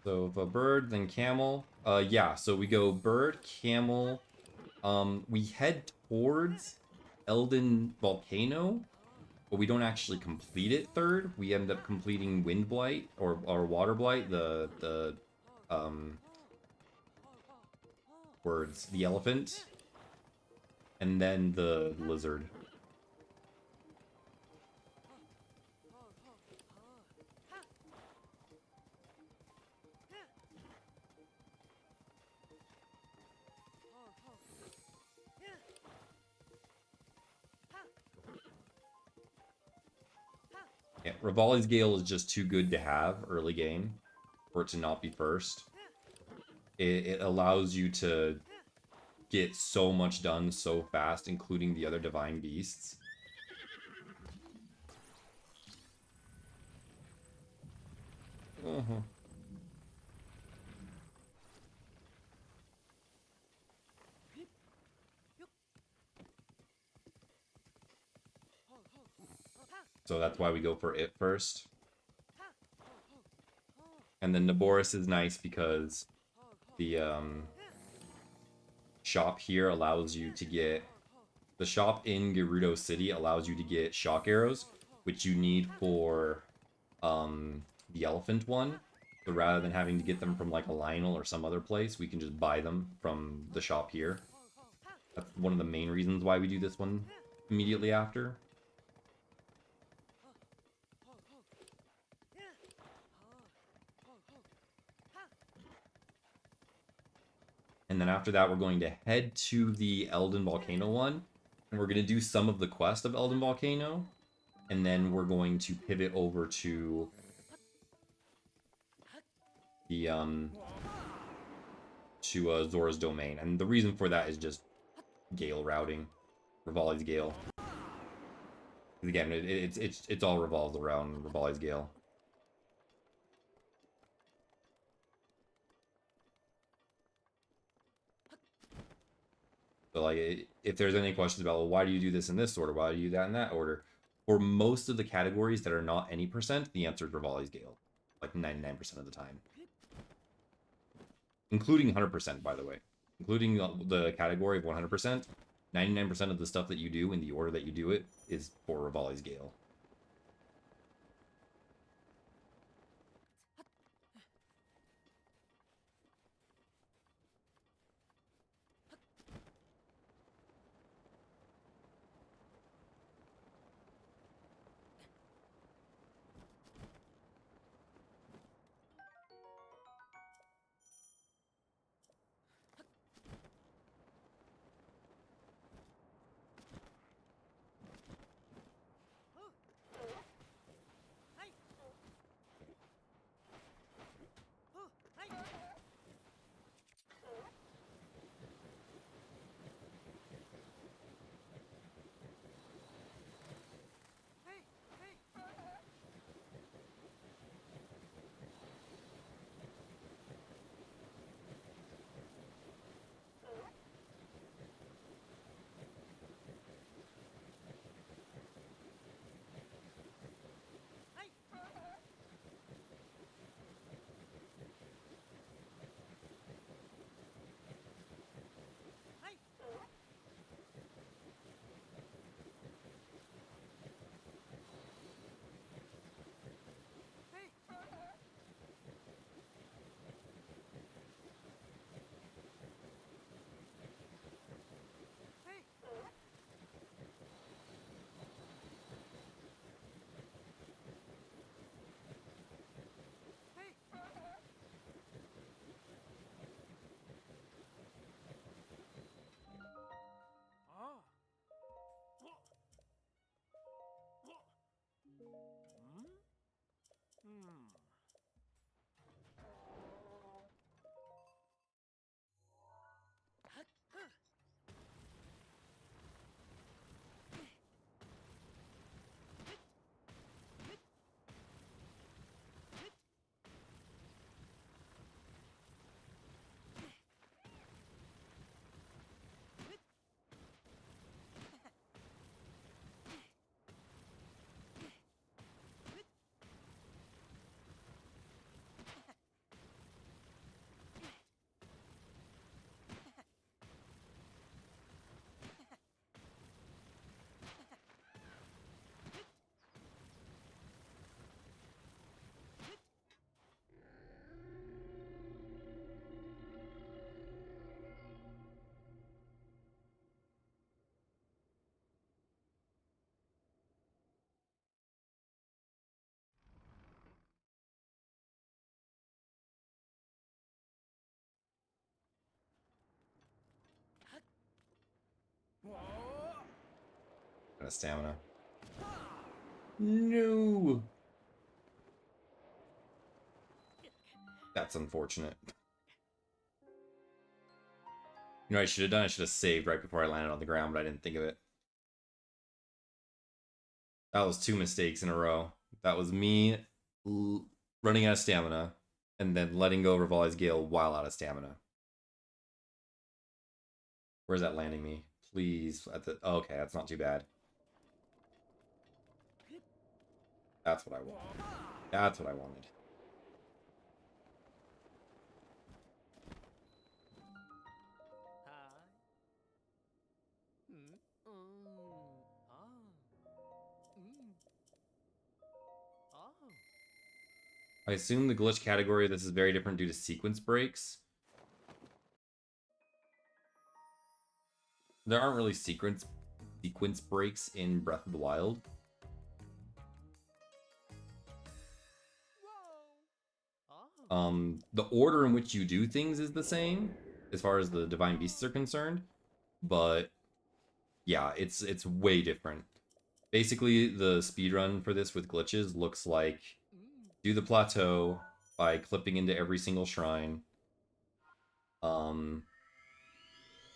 So if a bird, then camel. Yeah, so we go bird, camel. We head towards Elden Volcano, but we don't actually complete it third. We end up completing Wind Blight or Water Blight, the words, the elephant, and then the lizard. Yeah, Rivali's Gale is just too good to have early game for it to not be first. It allows you to get so much done so fast, including the other divine beasts. So that's why we go for it first. And then Naboris is nice because the shop here allows you to get... The shop in Gerudo City allows you to get shock arrows, which you need for the elephant one. So rather than having to get them from like a Lionel or some other place, we can just buy them from the shop here. That's one of the main reasons why we do this one immediately after. And then after that, we're going to head to the Elden Volcano one. And we're going to do some of the quest of Elden Volcano. And then we're going to pivot over to the Zora's Domain. And the reason for that is just Gale routing. Rivali's Gale. Again, it's all revolves around Rivali's Gale. So, like, if there's any questions about, well, why do you do this in this order? Why do you do that in that order? For most of the categories that are not any percent, the answer is Rivali's Gale. Like 99% of the time. Including 100%, by the way. Including the category of 100%, 99% of the stuff that you do in the order that you do it is for Rivali's Gale. Out of stamina. No! That's unfortunate. You know what I should have done? I should have saved right before I landed on the ground, but I didn't think of it. That was 2 mistakes in a row. That was me running out of stamina and then letting go of Revali's Gale while out of stamina. Where's that landing me? Please. At the okay, that's not too bad. That's what I wanted. That's what I wanted. I assume the glitch category of this is very different due to sequence breaks. There aren't really sequence breaks in Breath of the Wild. The order in which you do things is the same as far as the divine beasts are concerned, but yeah, it's way different. Basically, the speedrun for this with glitches looks like do the plateau by clipping into every single shrine.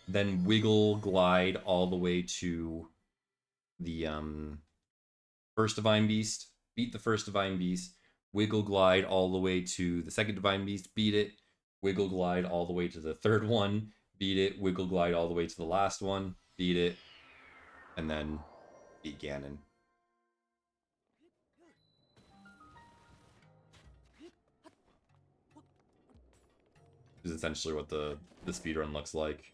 Then wiggle glide all the way to the first divine beast, beat the first divine beast, wiggle glide all the way to the second divine beast, beat it, wiggle glide all the way to the third one, beat it, wiggle glide all the way to the last one, beat it, and then beat Ganon. Is essentially what the speedrun looks like.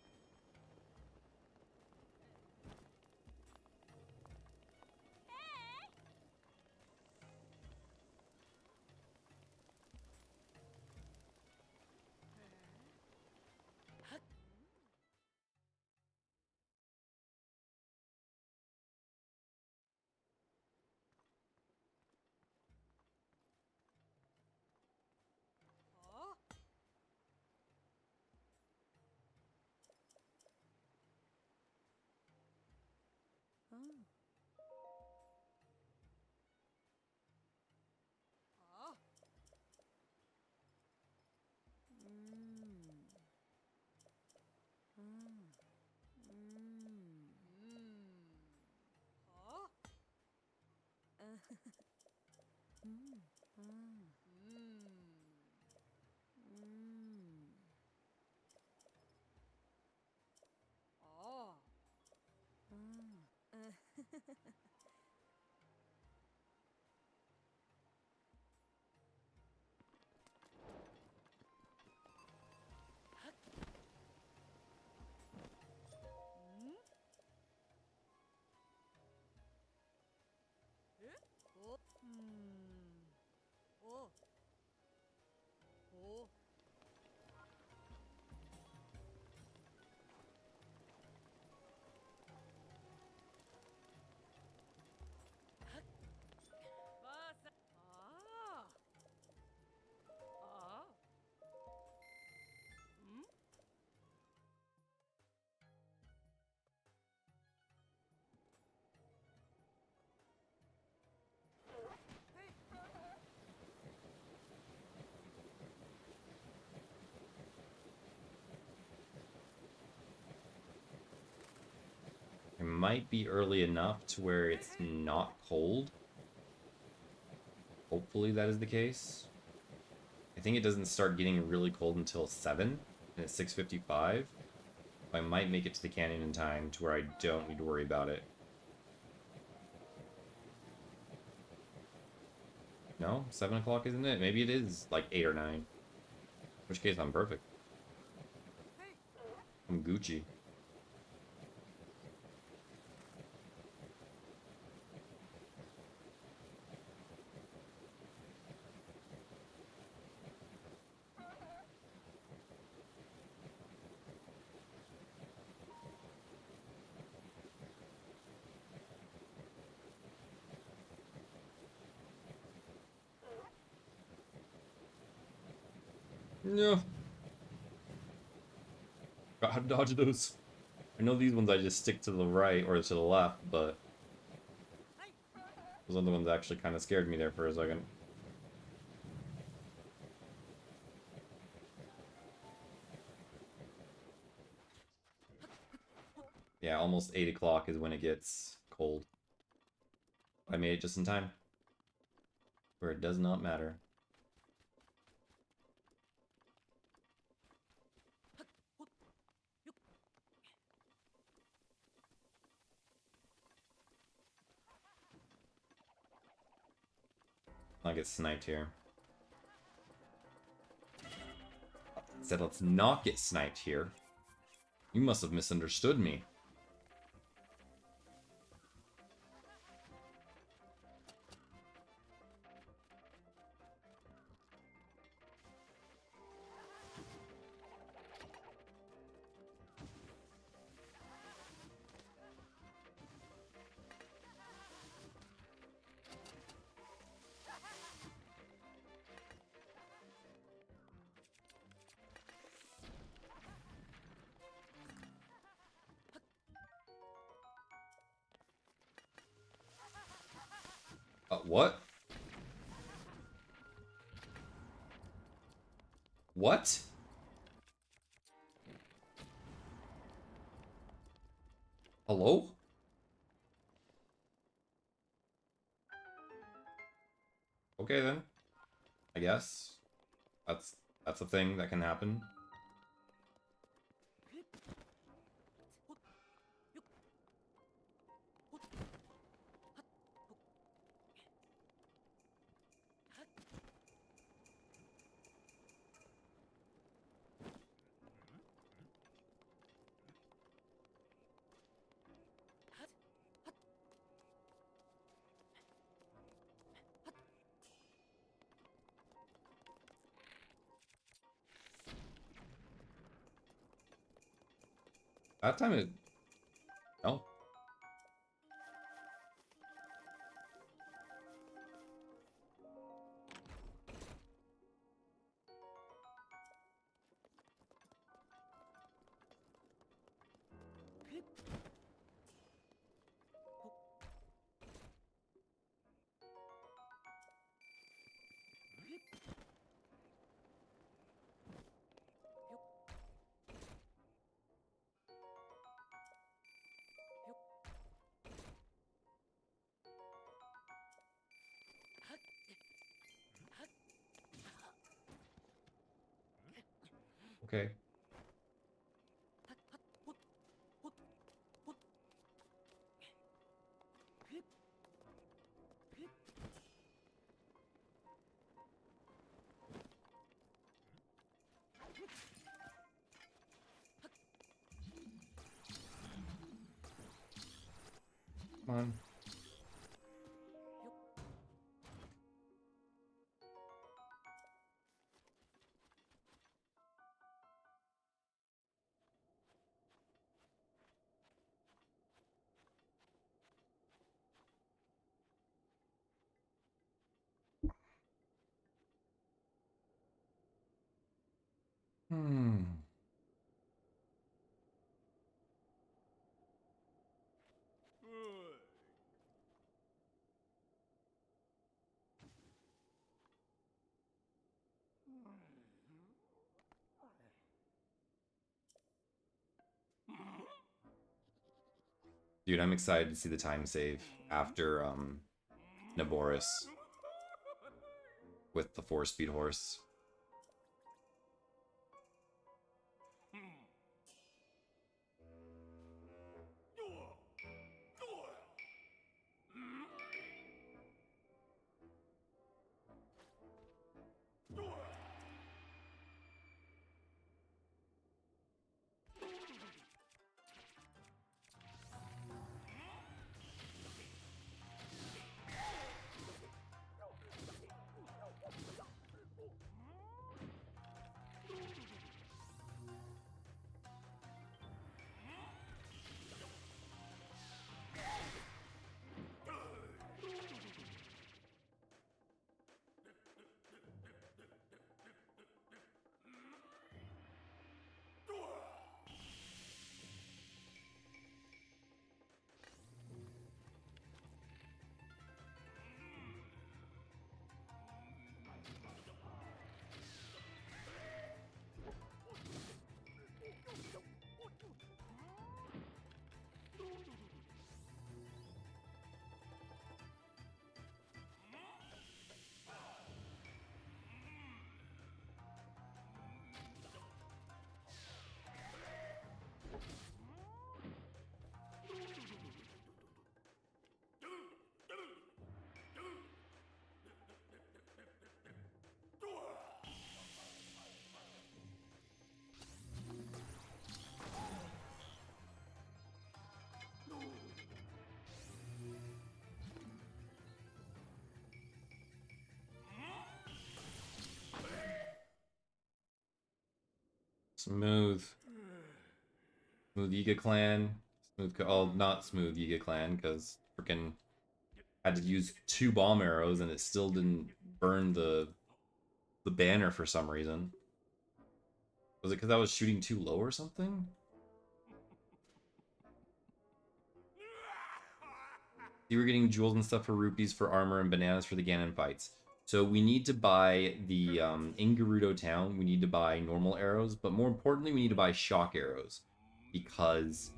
It might be early enough to where it's not cold. Hopefully that is the case. I think it doesn't start getting really cold until 7, and it's 6:55. I might make it to the canyon in time to where I don't need to worry about it. No? 7 o'clock isn't it? Maybe it is like 8 or 9. In which case I'm perfect. I'm Gucci. No. Got how to dodge those. I know these ones I just stick to the right or to the left, but Those other ones actually kind of scared me there for a second. Yeah, almost 8 o'clock is when it gets cold. I made it just in time. Where it does not matter. I'll get sniped here. I said let's not get sniped here. You must have misunderstood me. What? What? Hello? Okay then. I guess. That's a thing that can happen. That time it... No. Okay. Come on. Hmm. Dude, I'm excited to see the time save after Naboris with the 4-speed horse. Smooth. Smooth Yiga clan. Oh, not smooth Yiga clan, because freaking had to use 2 bomb arrows and it still didn't burn the banner for some reason. Was it because I was shooting too low or something? You were getting jewels and stuff for rupees for armor and bananas for the Ganon fights. So we need to buy the, in Gerudo Town, we need to buy normal arrows, but more importantly, we need to buy shock arrows. Because,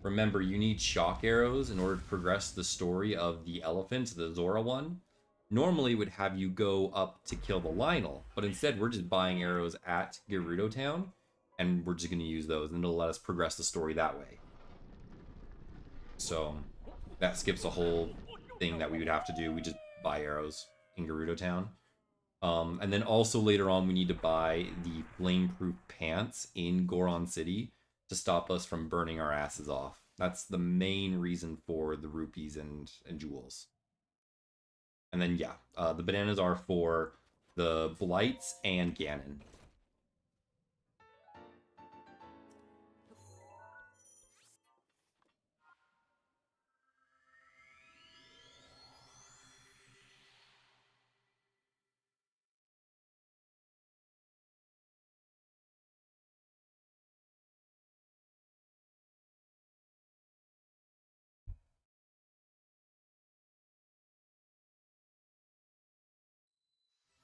remember, you need shock arrows in order to progress the story of the elephant, the Zora one. Normally it would have you go up to kill the Lionel, but instead we're just buying arrows at Gerudo Town, and we're just going to use those, and it'll let us progress the story that way. So that skips a whole thing that we would have to do. We just buy arrows in Gerudo Town. And then also later on, we need to buy the flame-proof pants in Goron City to stop us from burning our asses off. That's the main reason for the rupees and jewels. And then, yeah, the bananas are for the Blights and Ganon.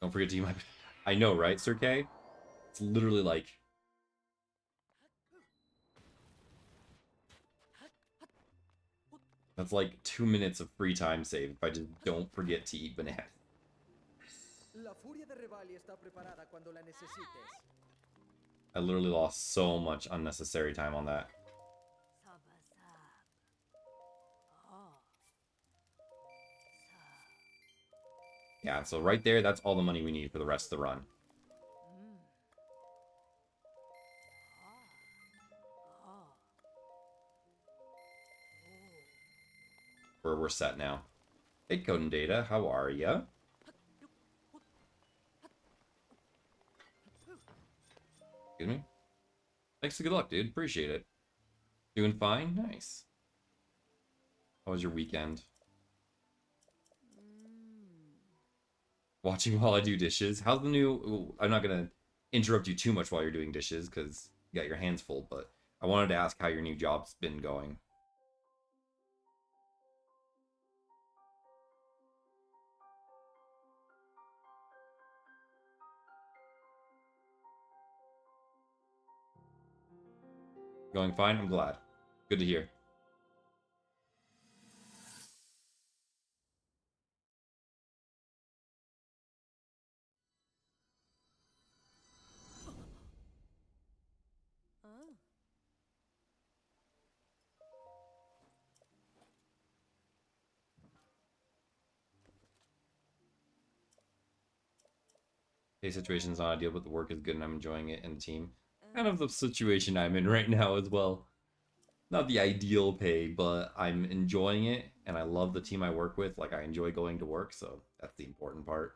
Don't forget to eat my... I know, right, Sir K? It's literally like... That's like 2 minutes of free time save if I just don't forget to eat bananas. La furia de Revali está preparada cuando la necesites. I literally lost so much unnecessary time on that. Yeah, so right there, that's all the money we need for the rest of the run. We're set now. Hey, Code and Data, how are ya? Excuse me? Thanks and good luck, dude. Appreciate it. Doing fine? Nice. How was your weekend? Watching while I do dishes. How's the new... Ooh, I'm not going to interrupt you too much while you're doing dishes, because you got your hands full, but I wanted to ask how your new job's been going. Going fine? I'm glad. Good to hear. Pay situation's not ideal, but the work is good and I'm enjoying it and the team. Kind of the situation I'm in right now as well. Not the ideal pay, but I'm enjoying it and I love the team I work with. Like, I enjoy going to work, so that's the important part.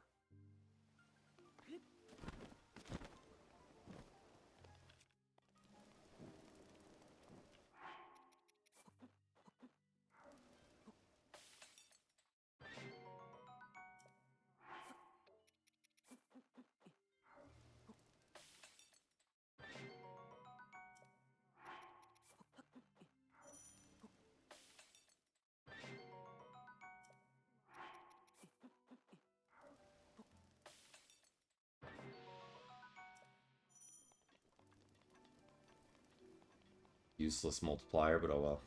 Useless multiplier, but oh well.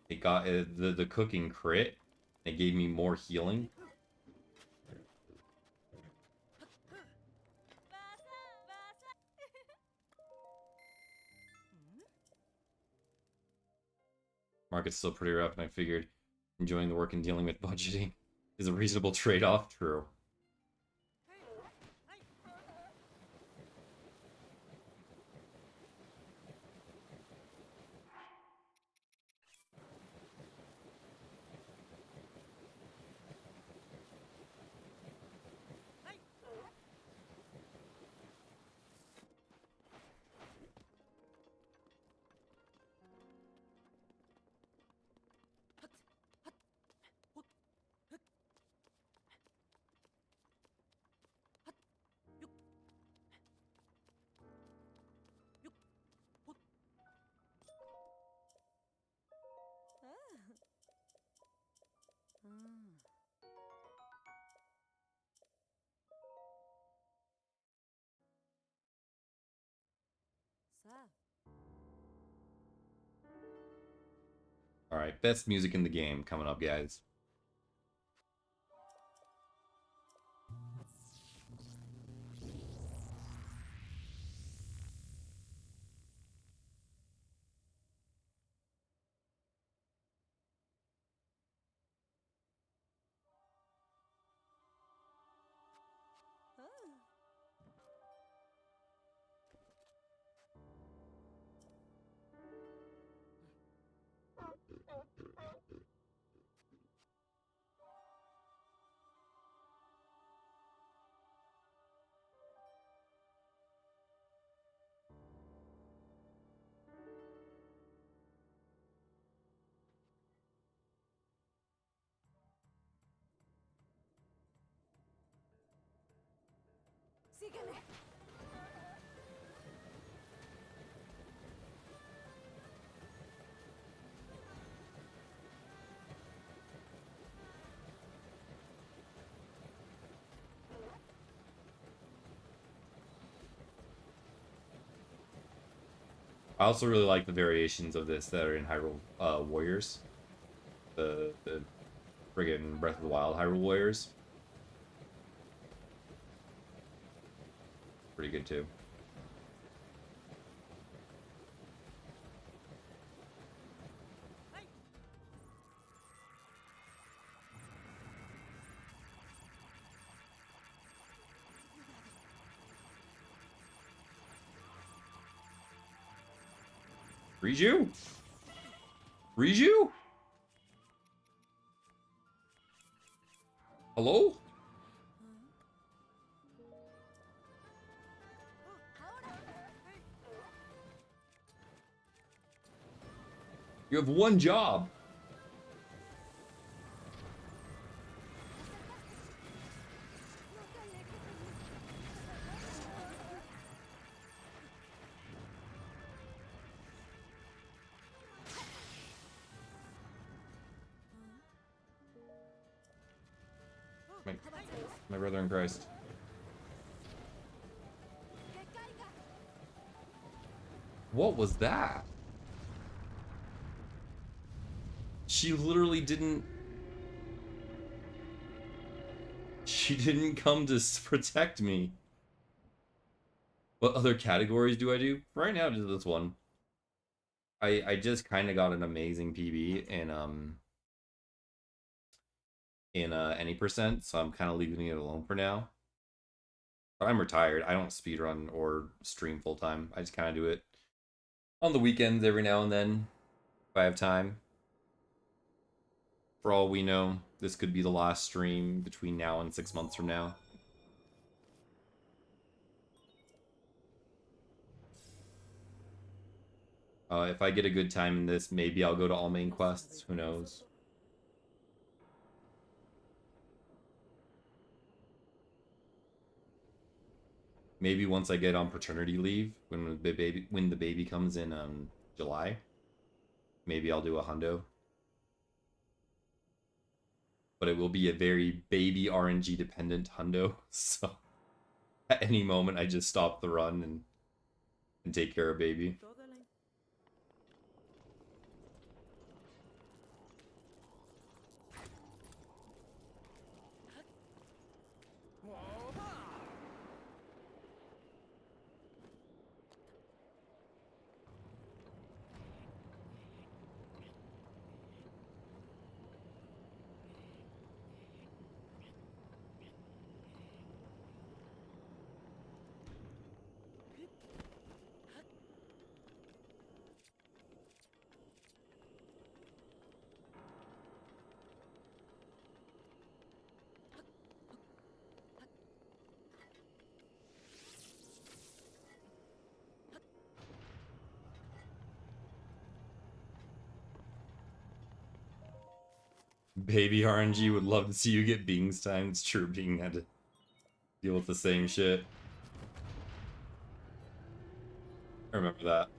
It got the cooking crit. It gave me more healing. Market's still pretty rough, and I figured enjoying the work and dealing with budgeting is a reasonable trade-off. True. Alright, best music in the game coming up, guys. Síguele. I also really like the variations of this that are in Hyrule Warriors. The friggin' Breath of the Wild Hyrule Warriors. Pretty good too. Riju? Riju? Hello? You have one job. My brother in Christ. What was that? She literally didn't... She didn't come to protect me. What other categories do I do? Right now, just this one. I just kind of got an amazing PB in any percent, so I'm kind of leaving it alone for now. But I'm retired. I don't speedrun or stream full time. I just kind of do it on the weekends every now and then if I have time. For all we know, this could be the last stream between now and 6 months from now. If I get a good time in this, maybe I'll go to all main quests. Who knows? Maybe once I get on paternity leave, when the baby comes in July, maybe I'll do a hundo. But it will be a very baby RNG dependent hundo, so at any moment I just stop the run and take care of baby. Baby RNG would love to see you get Bing's time. It's true, Bing had to deal with the same shit. I remember that.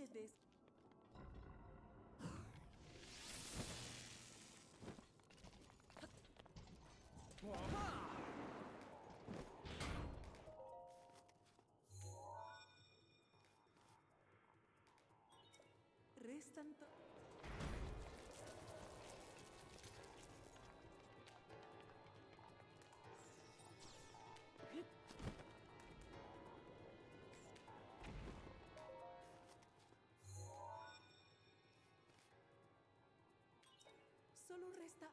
te des... Restan... Solo resta...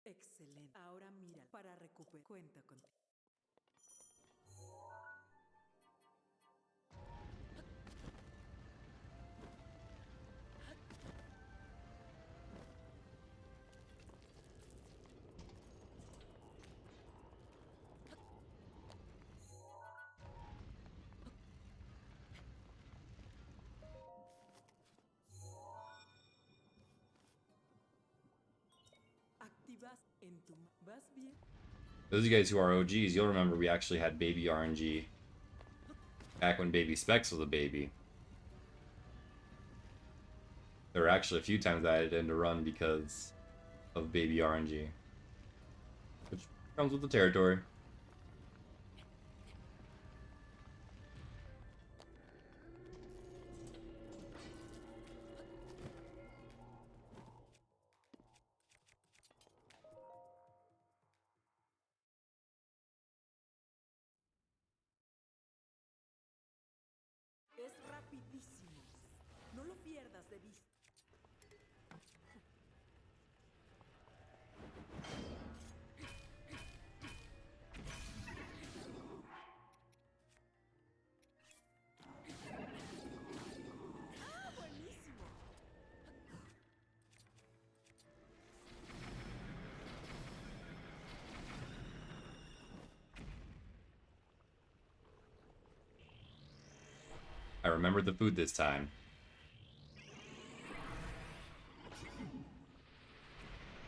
Excelente. Ahora mira, para recuperar. Cuenta contigo. Activas en tu... ¿Vas bien? Those of you guys who are OGs, you'll remember we actually had baby RNG back when baby Specs was a baby. There were actually a few times I had to end a run because of baby RNG, which comes with the territory. Es rapidísimo. No lo pierdas de vista. ¡Ah, buenísimo! I remembered the food this time.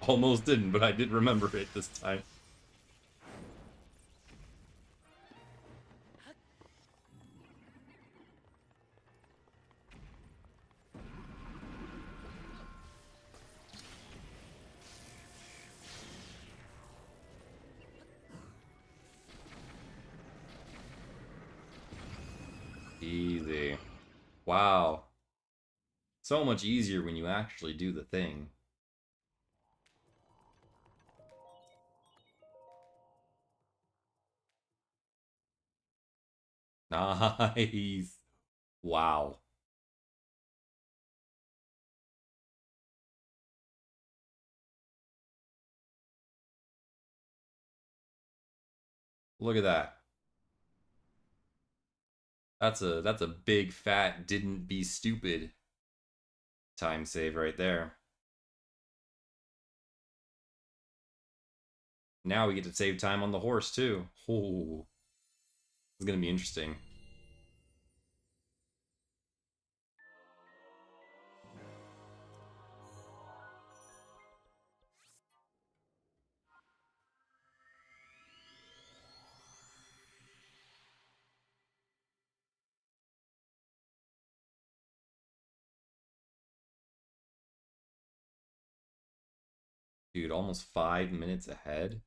Almost didn't, but I did remember it this time. Easy. Wow. So much easier when you actually do the thing. Nice. Wow. Look at that. That's a big fat didn't be stupid time save right there. Now we get to save time on the horse too. Oh, it's gonna be interesting. Dude, almost 5 minutes ahead.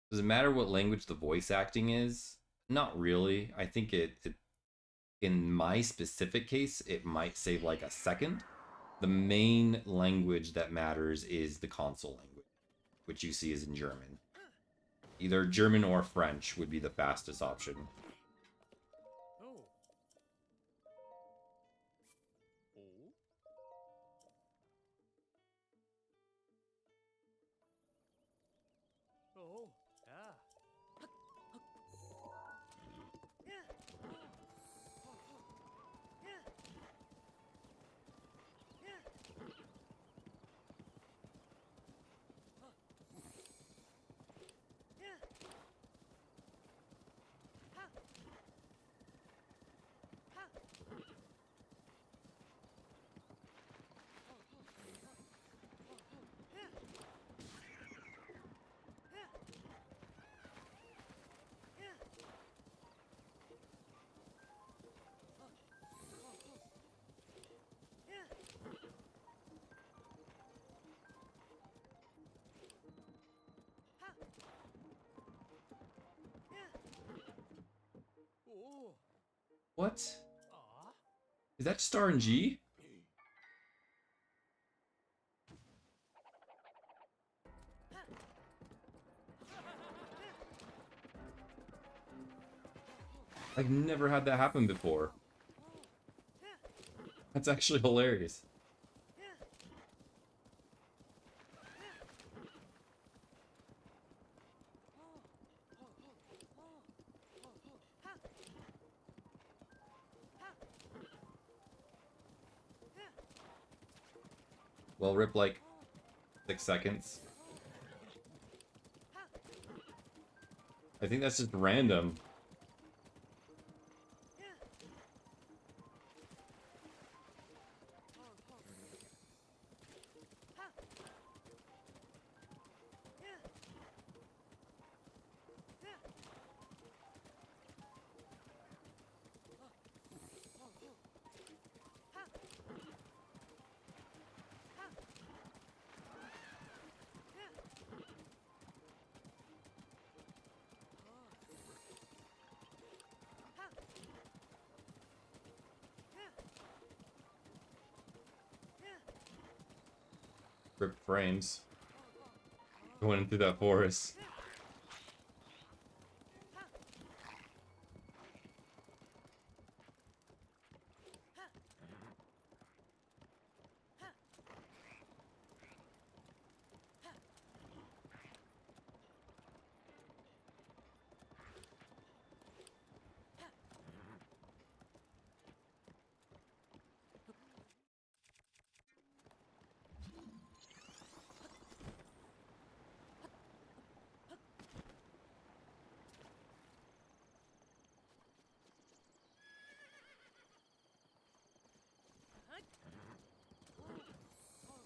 Does it matter what language the voice acting is? Not really. I think it in my specific case, it might save like a second. The main language that matters is the console language, which you see is in German. Either German or French would be the fastest option. Oh. Oh. Oh. What? Ah. Is that just RNG? I've never had that happen before. That's actually hilarious. Well, rip like 6 seconds. I think that's just random. Rip frames. Going through that forest.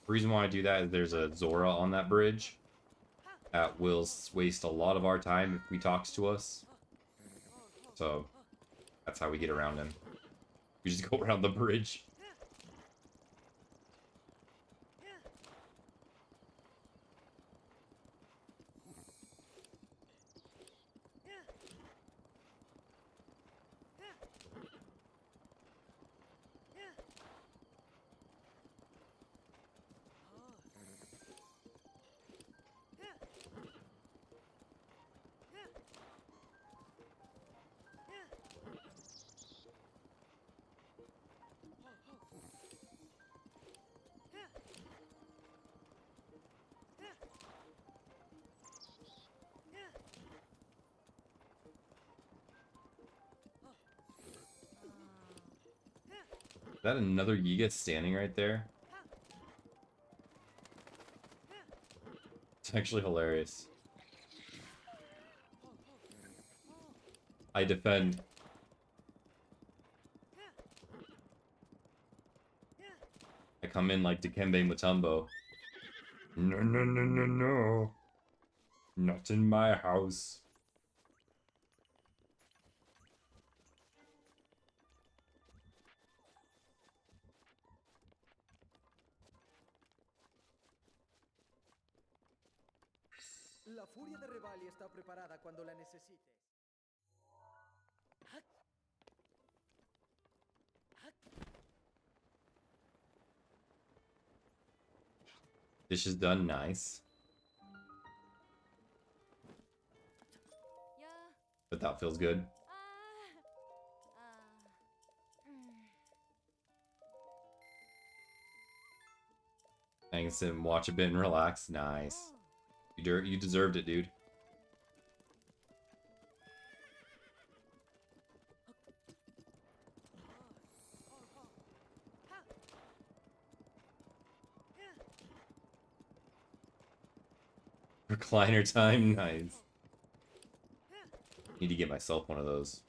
The reason why I do that is there's a Zora on that bridge that will waste a lot of our time if he talks to us. So that's how we get around him. We just go around the bridge. Is that another Yiga standing right there? It's actually hilarious. I defend. I come in like Dikembe Mutombo. No, no, no, no, no. Not in my house. La furia de Revali está preparada cuando la necesites. Dish is done, nice. Ya. But that feels good. I can sit and watch a bit and relax. Nice. You deserved it, dude. Recliner time, nice. Need to get myself one of those.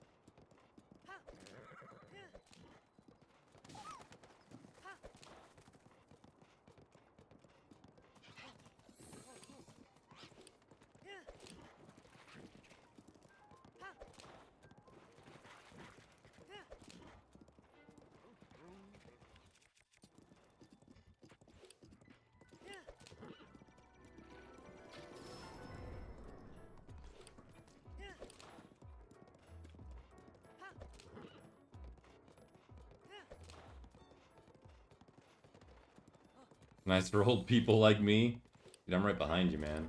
Nice for old people like me. Dude, I'm right behind you, man.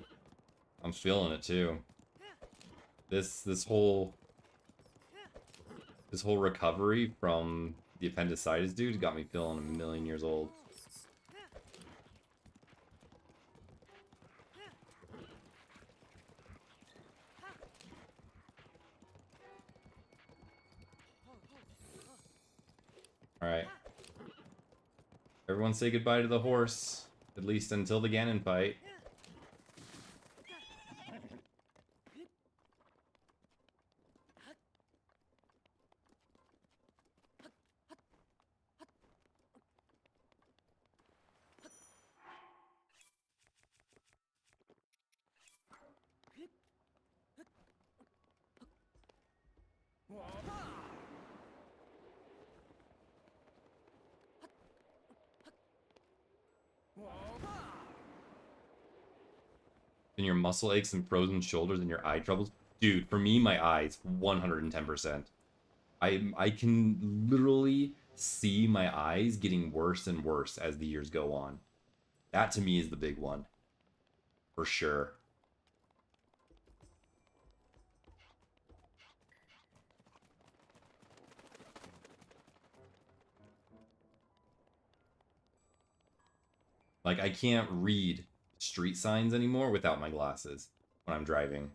I'm feeling it too. This whole recovery from the appendicitis, dude, got me feeling a million years old. Alright. Everyone say goodbye to the horse. At least until the Ganon fight. And your muscle aches and frozen shoulders and your eye troubles. Dude, for me, my eyes, 110%. I can literally see my eyes getting worse and worse as the years go on. That to me is the big one. For sure. Like, I can't read street signs anymore without my glasses when I'm driving.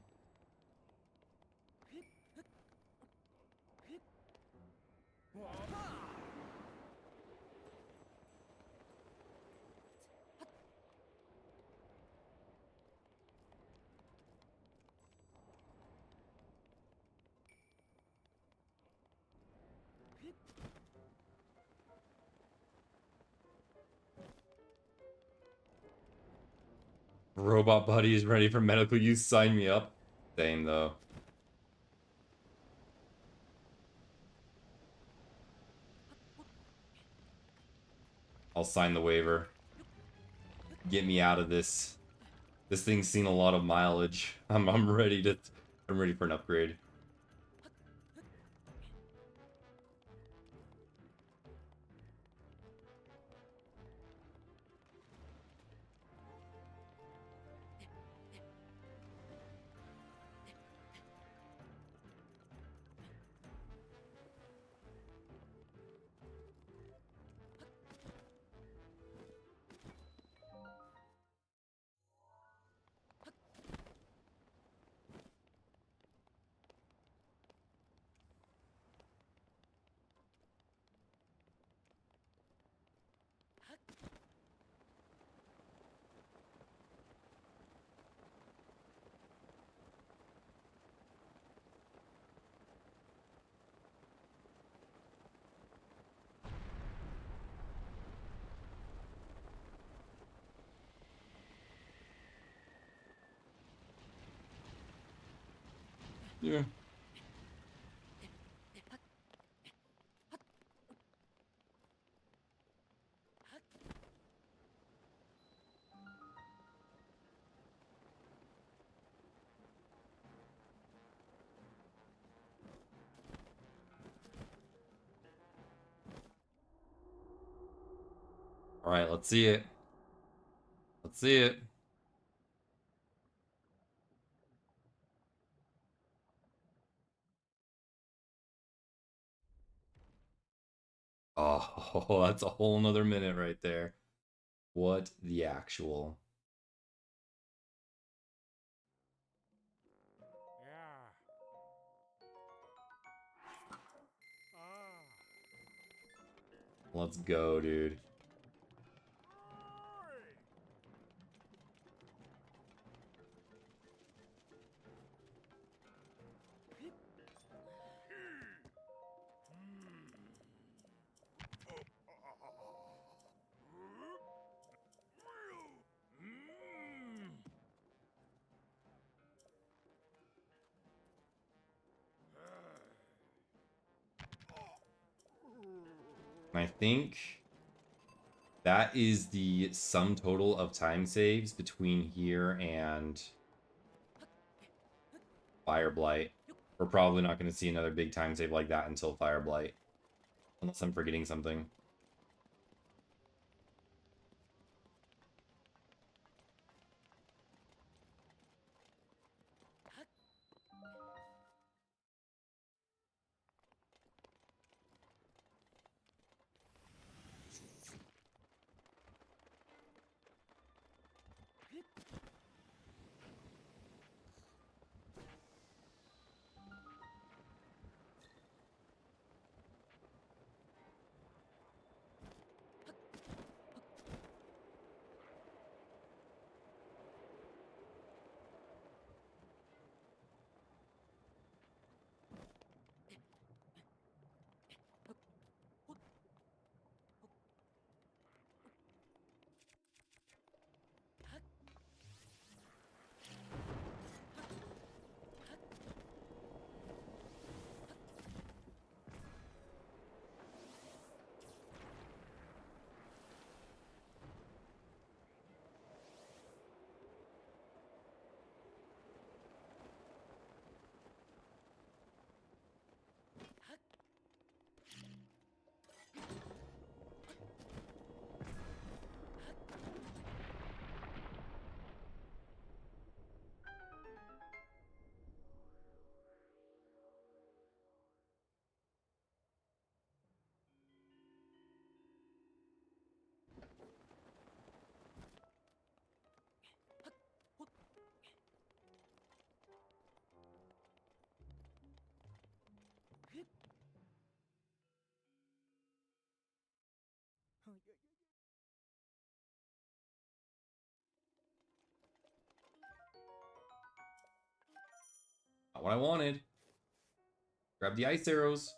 Robot buddy is ready for medical use. Sign me up. Same though. I'll sign the waiver. Get me out of this. This thing's seen a lot of mileage. I'm ready for an upgrade. Yeah. All right, let's see it. Let's see it. Oh, that's a whole nother minute right there. What the actual? Yeah. Let's go, dude. I think that is the sum total of time saves between here and Fire Blight. We're probably not going to see another big time save like that until Fire Blight. Unless I'm forgetting something. Not what I wanted. Grab the ice arrows.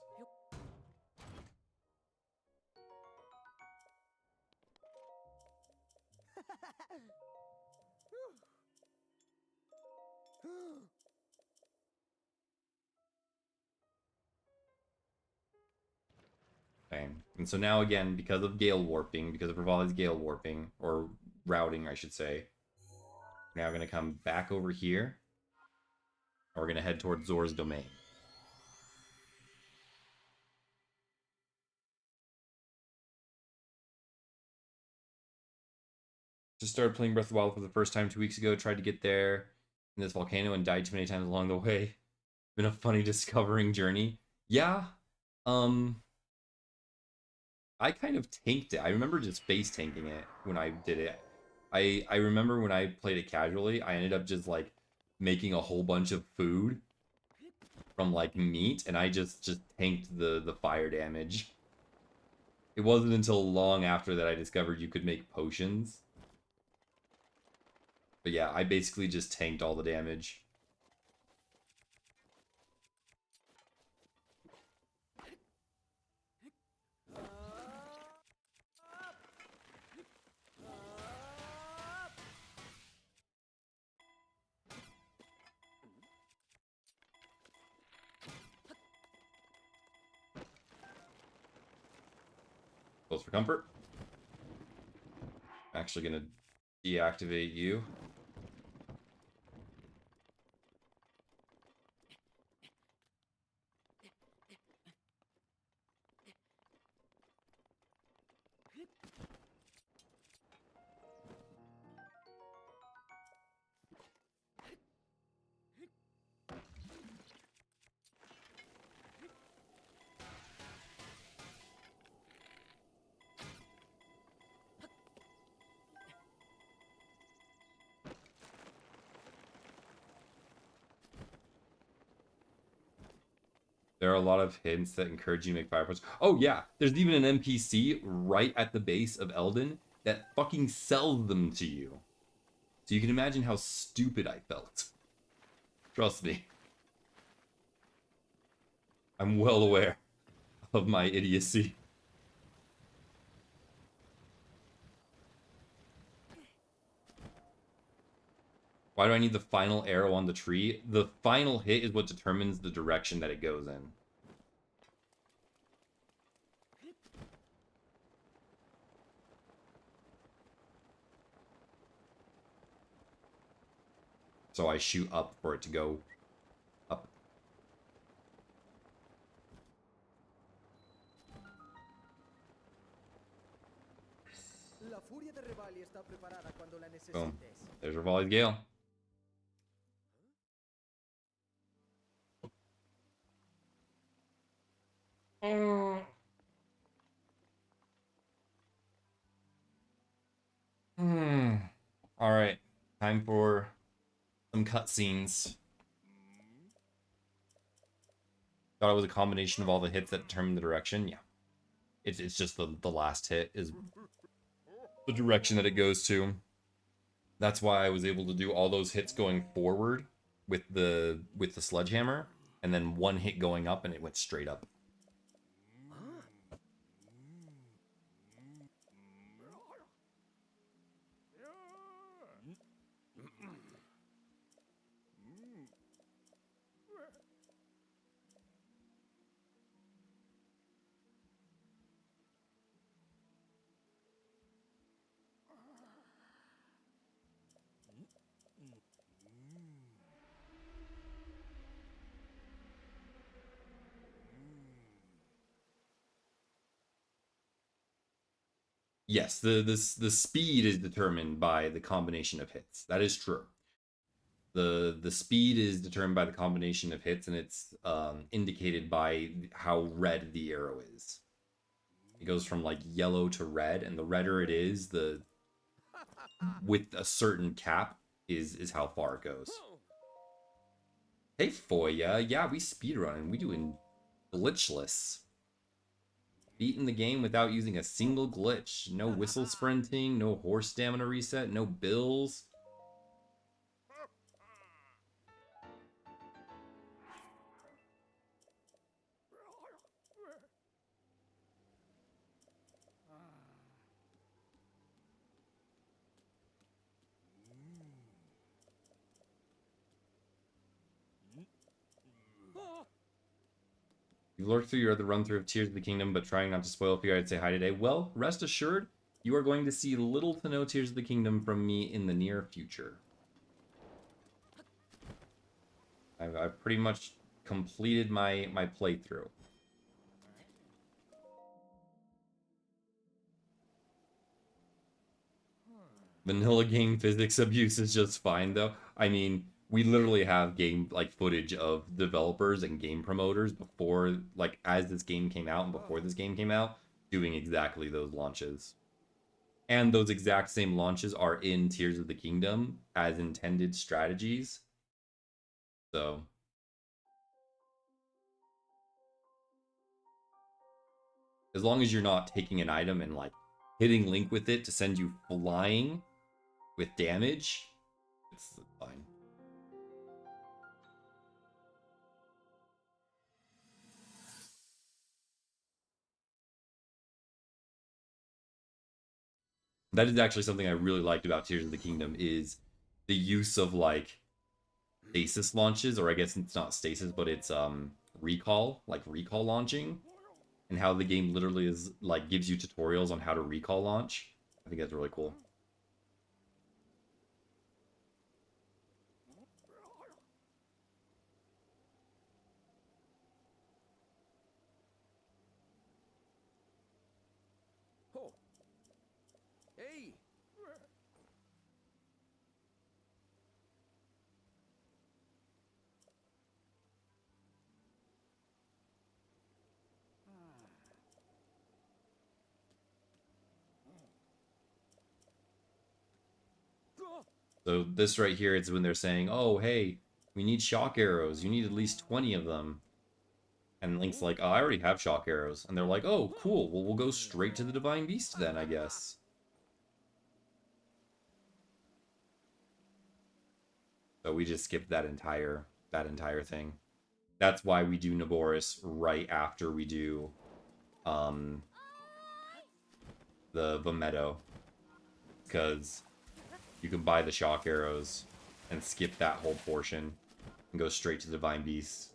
Okay. And so now again, because of Gale Warping, because of Rivali's Gale Warping, or routing, I should say, we're now going to come back over here. And we're going to head towards Zor's domain. Just started playing Breath of the Wild for the first time 2 weeks ago. Tried to get there in this volcano and died too many times along the way. Been a funny discovering journey. Yeah. I kind of tanked it. I remember just face tanking it when I did it. I remember when I played it casually, I ended up just like making a whole bunch of food from like meat, and I just tanked the fire damage. It wasn't until long after that I discovered you could make potions. But yeah, I basically just tanked all the damage. Close for comfort. I'm actually gonna deactivate you. There are a lot of hints that encourage you to make fire potions. Oh yeah, there's even an NPC right at the base of Eldin that fucking sells them to you. So you can imagine how stupid I felt. Trust me. I'm well aware of my idiocy. Why do I need the final arrow on the tree? The final hit is what determines the direction that it goes in. So I shoot up for it to go up. La furia de Revali está preparada cuando la Boom. necesites. There's Rivali's Gale. Alright. Time for some cutscenes. Thought it was a combination of all the hits that determine the direction. Yeah. It's just the last hit is the direction that it goes to. That's why I was able to do all those hits going forward with the sledgehammer, and then one hit going up and it went straight up. Yes, the speed is determined by the combination of hits. That is true. The speed is determined by the combination of hits, and it's indicated by how red the arrow is. It goes from like yellow to red, and the redder it is, the with a certain cap is how far it goes. Hey Foya, yeah, we speedrunning. We doing glitchless. Beating the game without using a single glitch. No whistle sprinting, no horse stamina reset, no bills. You lurk through your other run through of Tears of the Kingdom, but trying not to spoil for you, I'd say hi today. Well, rest assured, you are going to see little to no Tears of the Kingdom from me in the near future. I've pretty much completed my playthrough. Vanilla game physics abuse is just fine, though. I mean, we literally have game like footage of developers and game promoters before, like, as this game came out and before this game came out, doing exactly those launches. And those exact same launches are in Tears of the Kingdom as intended strategies. So as long as you're not taking an item and like hitting Link with it to send you flying with damage, it's fine. That is actually something I really liked about Tears of the Kingdom is the use of like Stasis launches, or I guess it's not Stasis, but it's recall launching, and how the game literally is like gives you tutorials on how to recall launch. I think that's really cool. Oh. Hey. So this right here is when they're saying, "Oh, hey, we need shock arrows. You need at least 20 of them." And Link's like, "Oh, I already have shock arrows." And they're like, "Oh, cool. Well, we'll go straight to the Divine Beast then, I guess." So we just skipped that entire thing. That's why we do Naboris right after we do the Vimetto, because you can buy the shock arrows and skip that whole portion and go straight to the Divine Beast.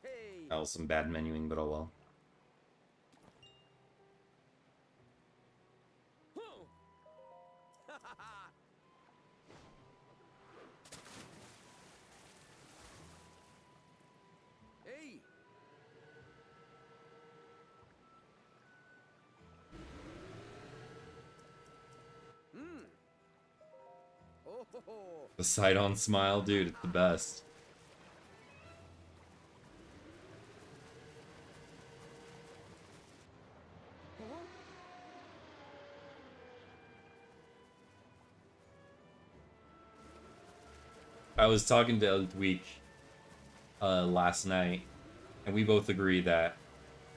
Hey. That was some bad menuing, but oh well. Hey. Oh ho ho. The side-on smile, dude, it's the best. I was talking to Week last night, and we both agree that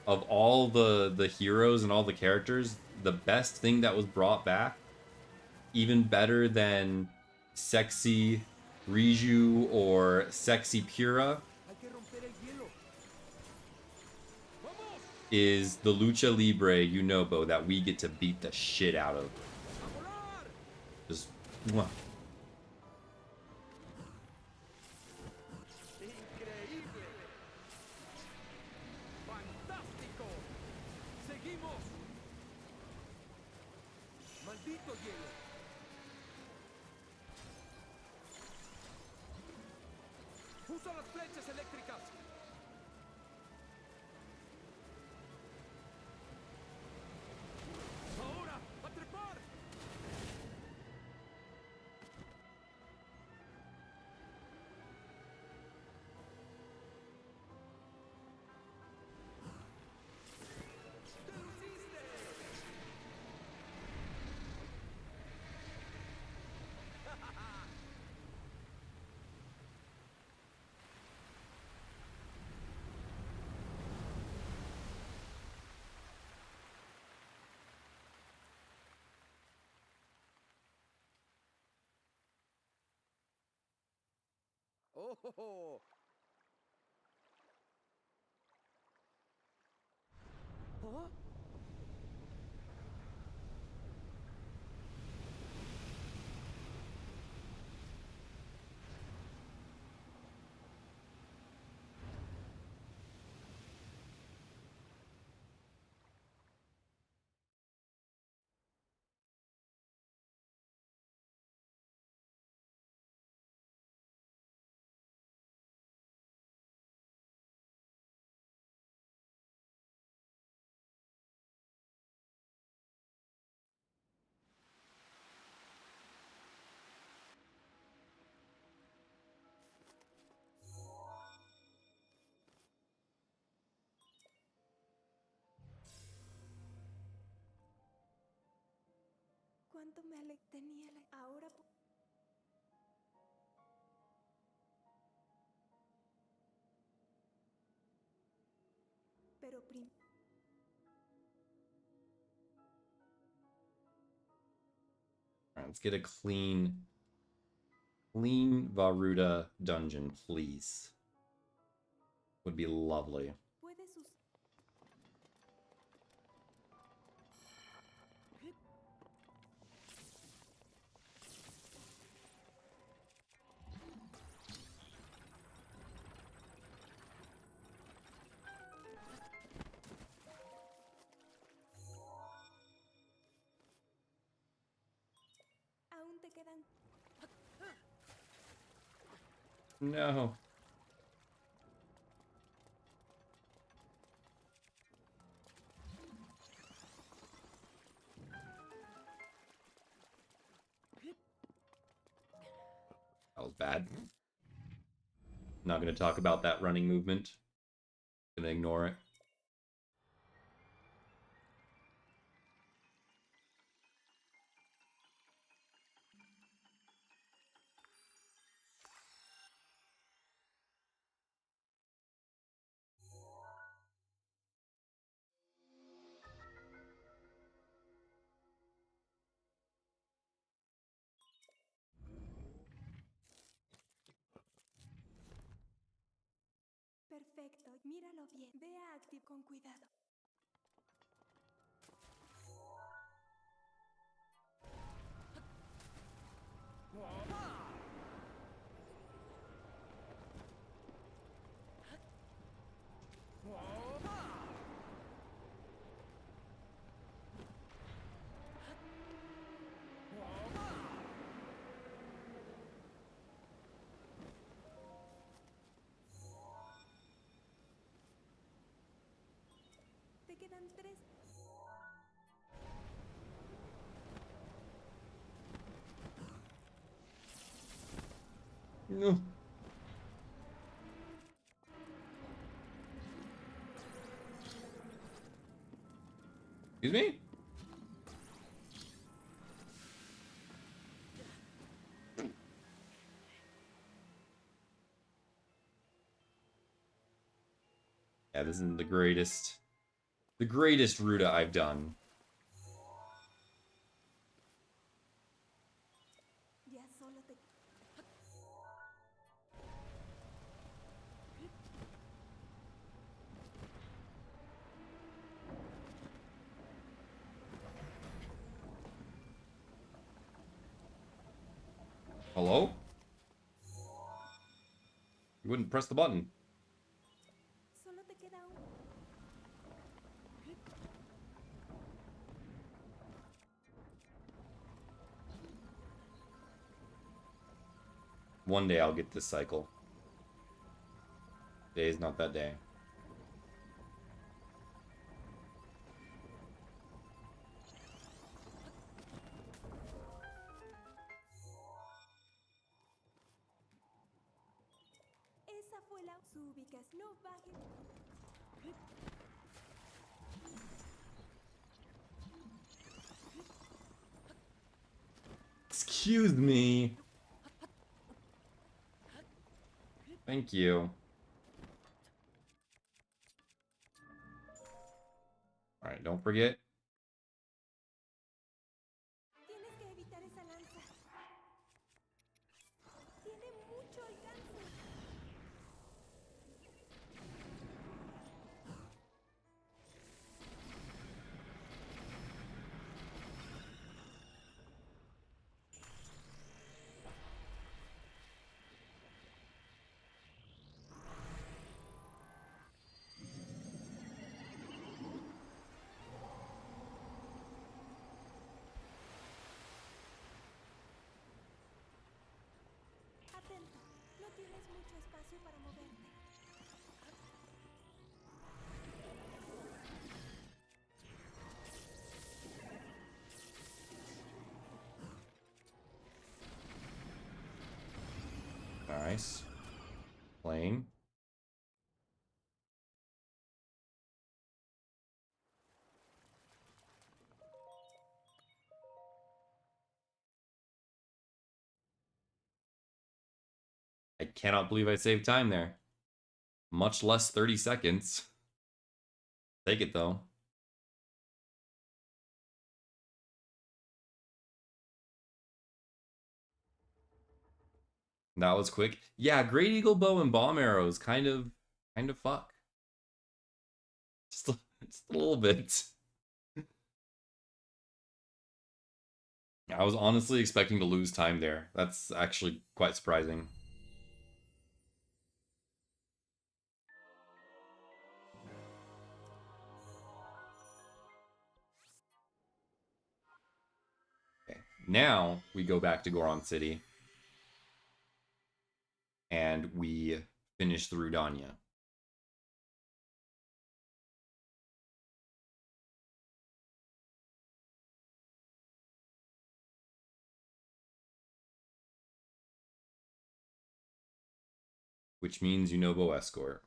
of all the heroes and all the characters, the best thing that was brought back, even better than sexy Riju or sexy Pura, Hay que romper el hielo. is the Lucha Libre Unobo that we get to beat the shit out of. A volar. Just mwah. Increíble. Fantástico. Seguimos. Maldito hielo. Usa las flechas eléctricas. Oh, ho, ho. Huh? ¿Cuánto me tenía la... Ahora... Pero Alright, let's get a clean Varuda dungeon, please. Would be lovely. puedes usar... Aún te quedan... No. That was bad. Not going to talk about that running movement. Gonna ignore it. Perfecto, míralo bien. Ve a Active con cuidado. Te quedan 3. No. Excuse me? Yeah, this isn't the greatest Ruta I've done. Ya solo te... Hello? You wouldn't press the button. Solo te queda un... One day I'll get this cycle. Today's not that day. Esa fue la... Súbicas, no bajes. Excuse me. Thank you. Alright, don't forget. Tienes que evitar esa lanza. Tiene mucho alcance. tienes mucho espacio para moverte. Nice. Playing. I cannot believe I saved time there. Much less 30 seconds. Take it though. That was quick. Yeah, Great Eagle Bow and Bomb Arrows kind of fuck. Just a little bit. I was honestly expecting to lose time there. That's actually quite surprising. Okay. Now we go back to Goron City. And we finish through Danya. Which means Unobo Escort.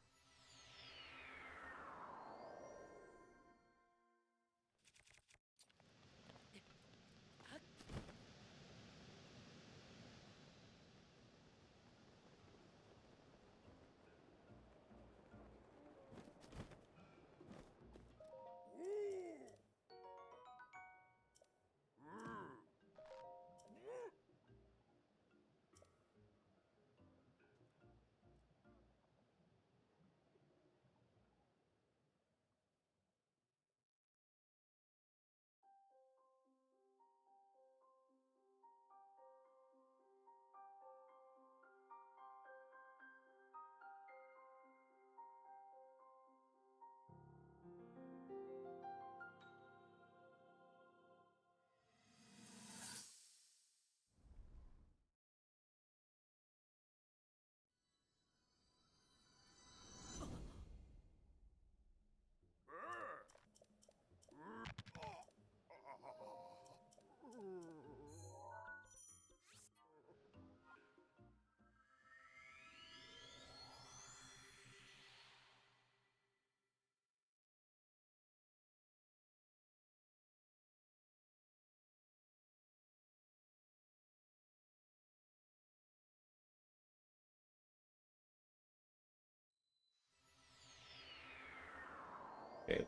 Okay,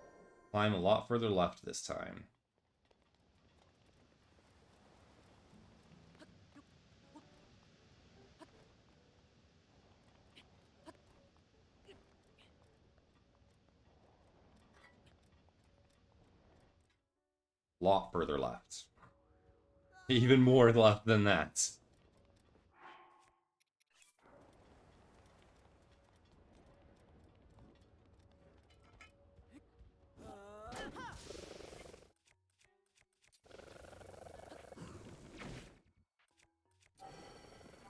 climb a lot further left this time. Lot further left. Even more left than that.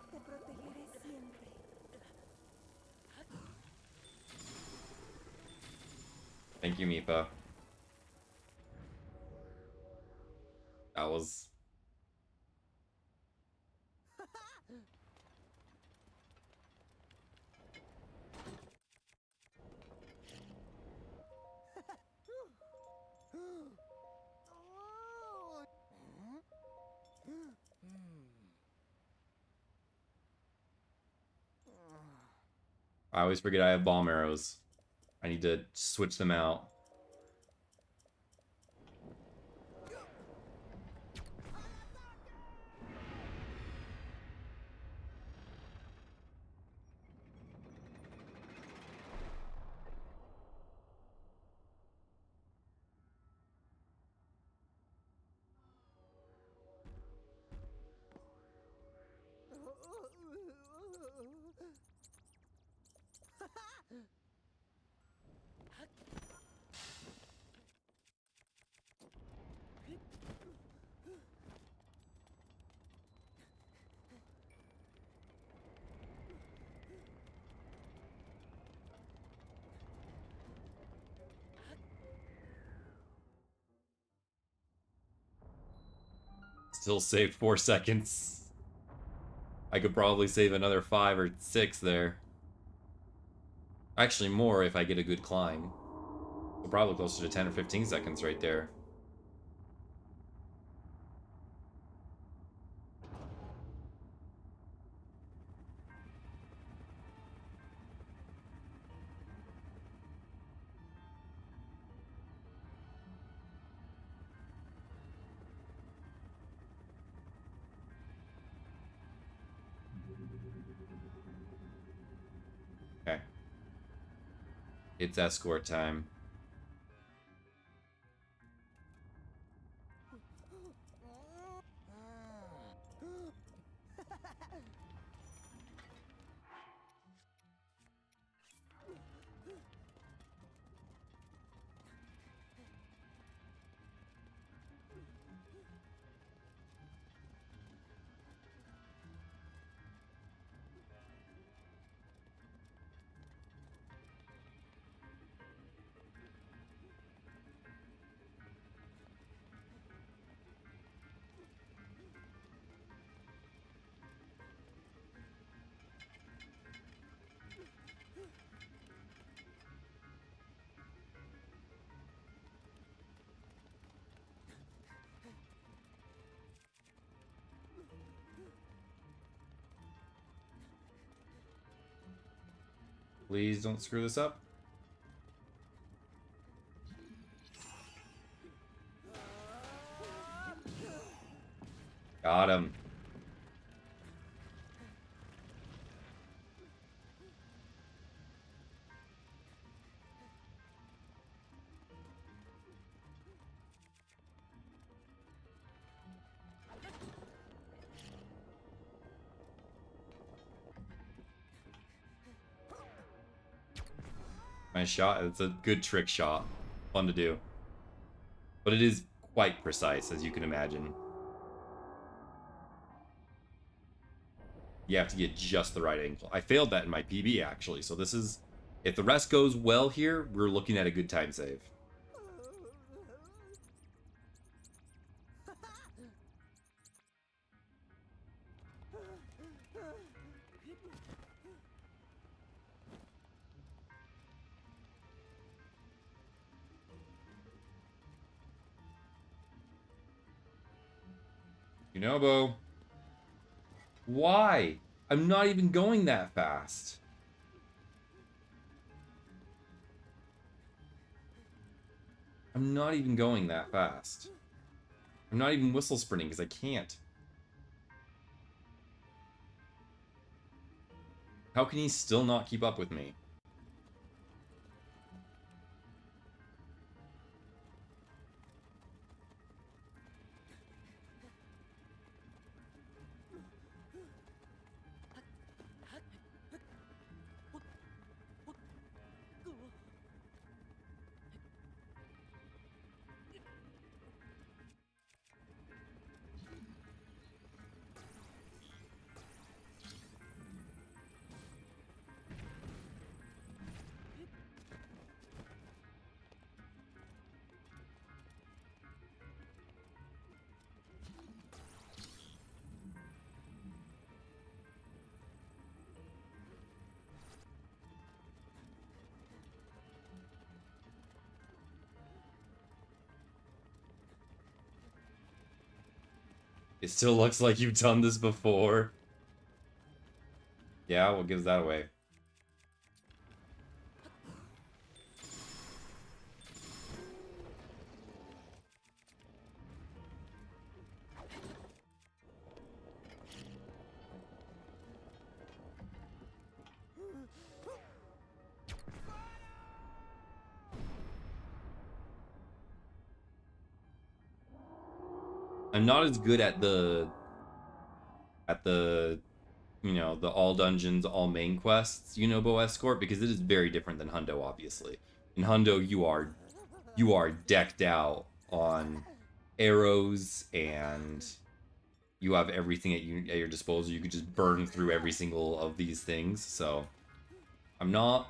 Te protegeré siempre. Thank you, Mipa. That was... I always forget I have bomb arrows. I need to switch them out. Still saved 4 seconds. I could probably save another 5 or 6 there. Actually, more if I get a good climb. So probably closer to 10 or 15 seconds right there. Okay. It's escort time. Please don't screw this up. Got him. Nice shot. It's a good trick shot. Fun to do. But it is quite precise, as you can imagine. You have to get just the right angle. I failed that in my PB, actually. So this is... If the rest goes well here, we're looking at a good time save. You know, Bo. Why? I'm not even going that fast. I'm not even going that fast. I'm not even whistle sprinting because I can't. How can he still not keep up with me? It still looks like you've done this before. Yeah, what gives that away? I'm not as good at the you know, the all dungeons, all main quests, you know, Bo Escort, because it is very different than Hundo, obviously. In Hundo, you are decked out on arrows and you have everything at your disposal. You could just burn through every single of these things. So I'm not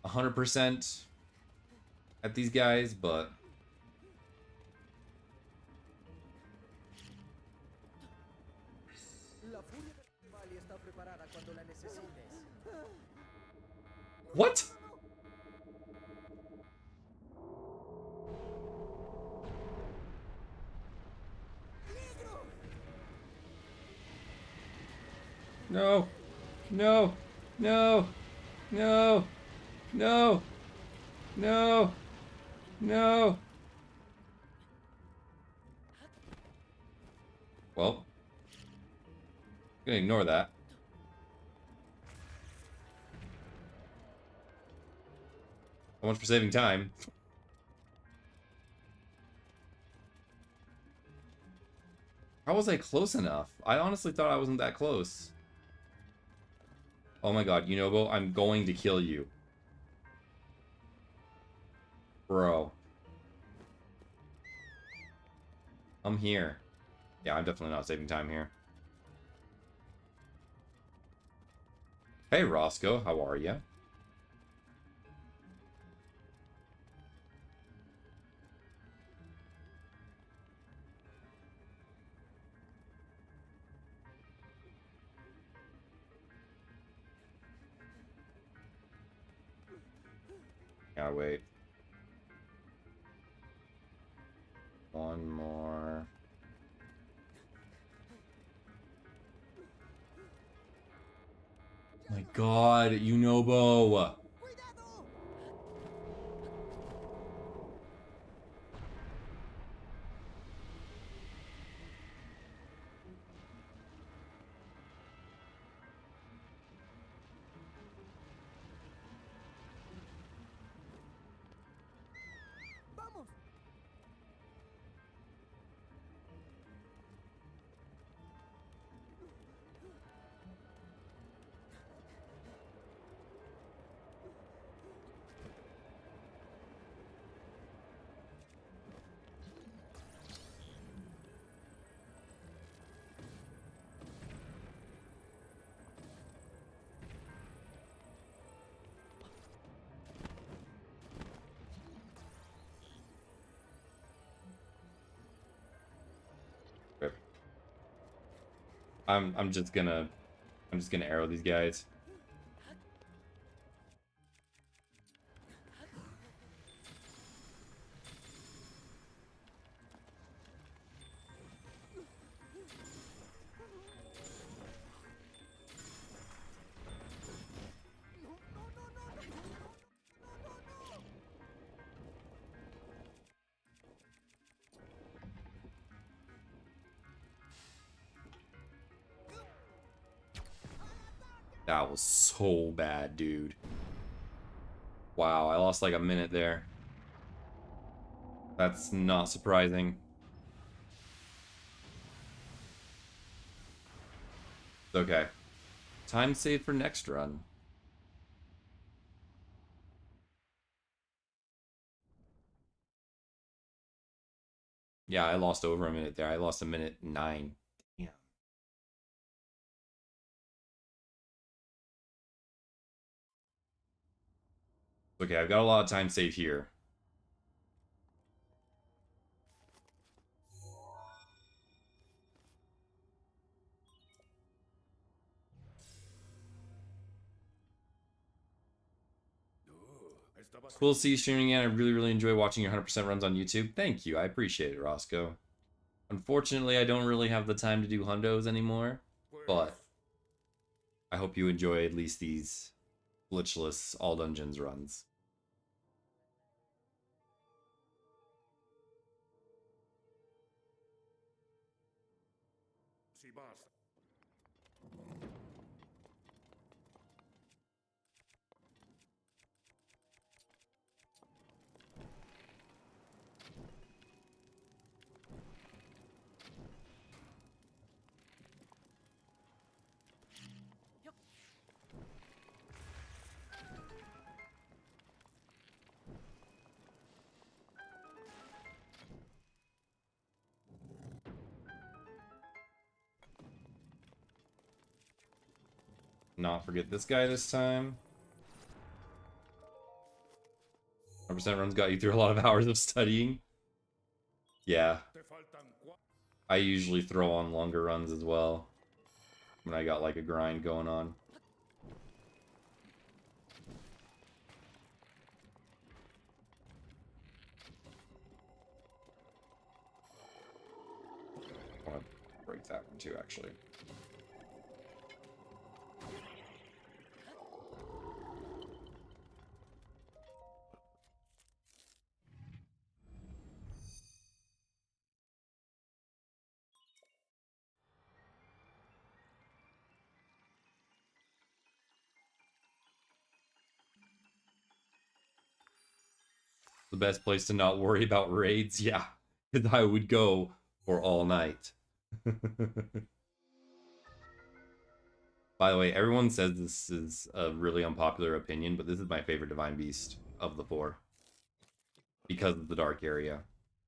100% at these guys, but cuando la necesites. What? No. No. No. No. No. No. No. Well, I'm gonna ignore that. So much for saving time. How was I close enough? I honestly thought I wasn't that close. Oh my god, Yunobo, I'm going to kill you. Bro. I'm here. Yeah, I'm definitely not saving time here. Hey, Roscoe, how are you? Yeah, wait. One more. My god, Yunobo! ¡Vamos! Rip. I'm just gonna arrow these guys. That was so bad, dude. Wow, I lost like a minute there. That's not surprising. Okay. Time save for next run. Yeah, I lost over a minute there. I lost a minute 9. Damn. Okay, I've got a lot of time save here. It's cool to see you streaming again. I really enjoy watching your 100% runs on YouTube. Thank you. I appreciate it, Roscoe. Unfortunately, I don't really have the time to do hundos anymore, but I hope you enjoy at least these glitchless all dungeons runs. Not forget this guy this time. 100% runs got you through a lot of hours of studying. Yeah. I usually throw on longer runs as well when I got like a grind going on. want to break that one too, actually. The best place to not worry about raids? Yeah, because I would go for all night. By the way, everyone says this is a really unpopular opinion, but this is my favorite Divine Beast of the four. Because of the dark area.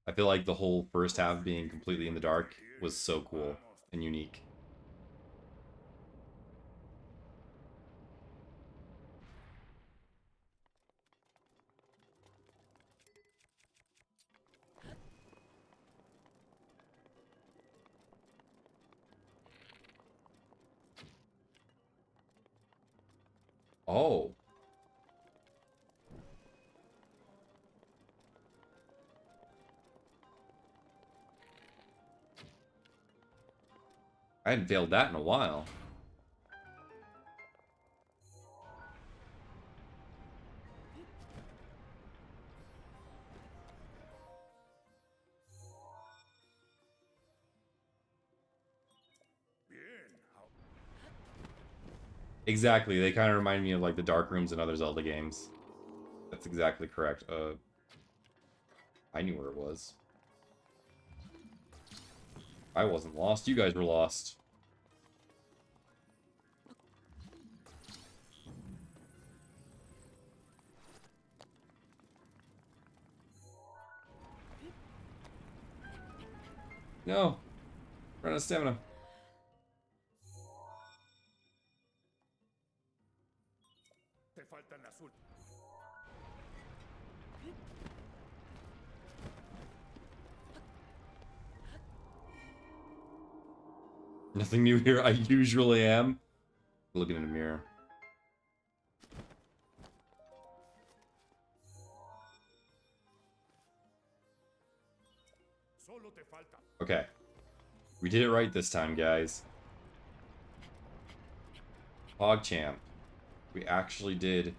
I feel like the whole first half being completely in the dark was so cool and unique. Oh. I hadn't failed that in a while. Exactly, they kind of remind me of like the dark rooms in other Zelda games. That's exactly correct. I knew where it was. I wasn't lost, you guys were lost. No. Run out of stamina. Nothing new here. I usually am. Looking in the mirror. Okay. We did it right this time, guys. PogChamp. We actually did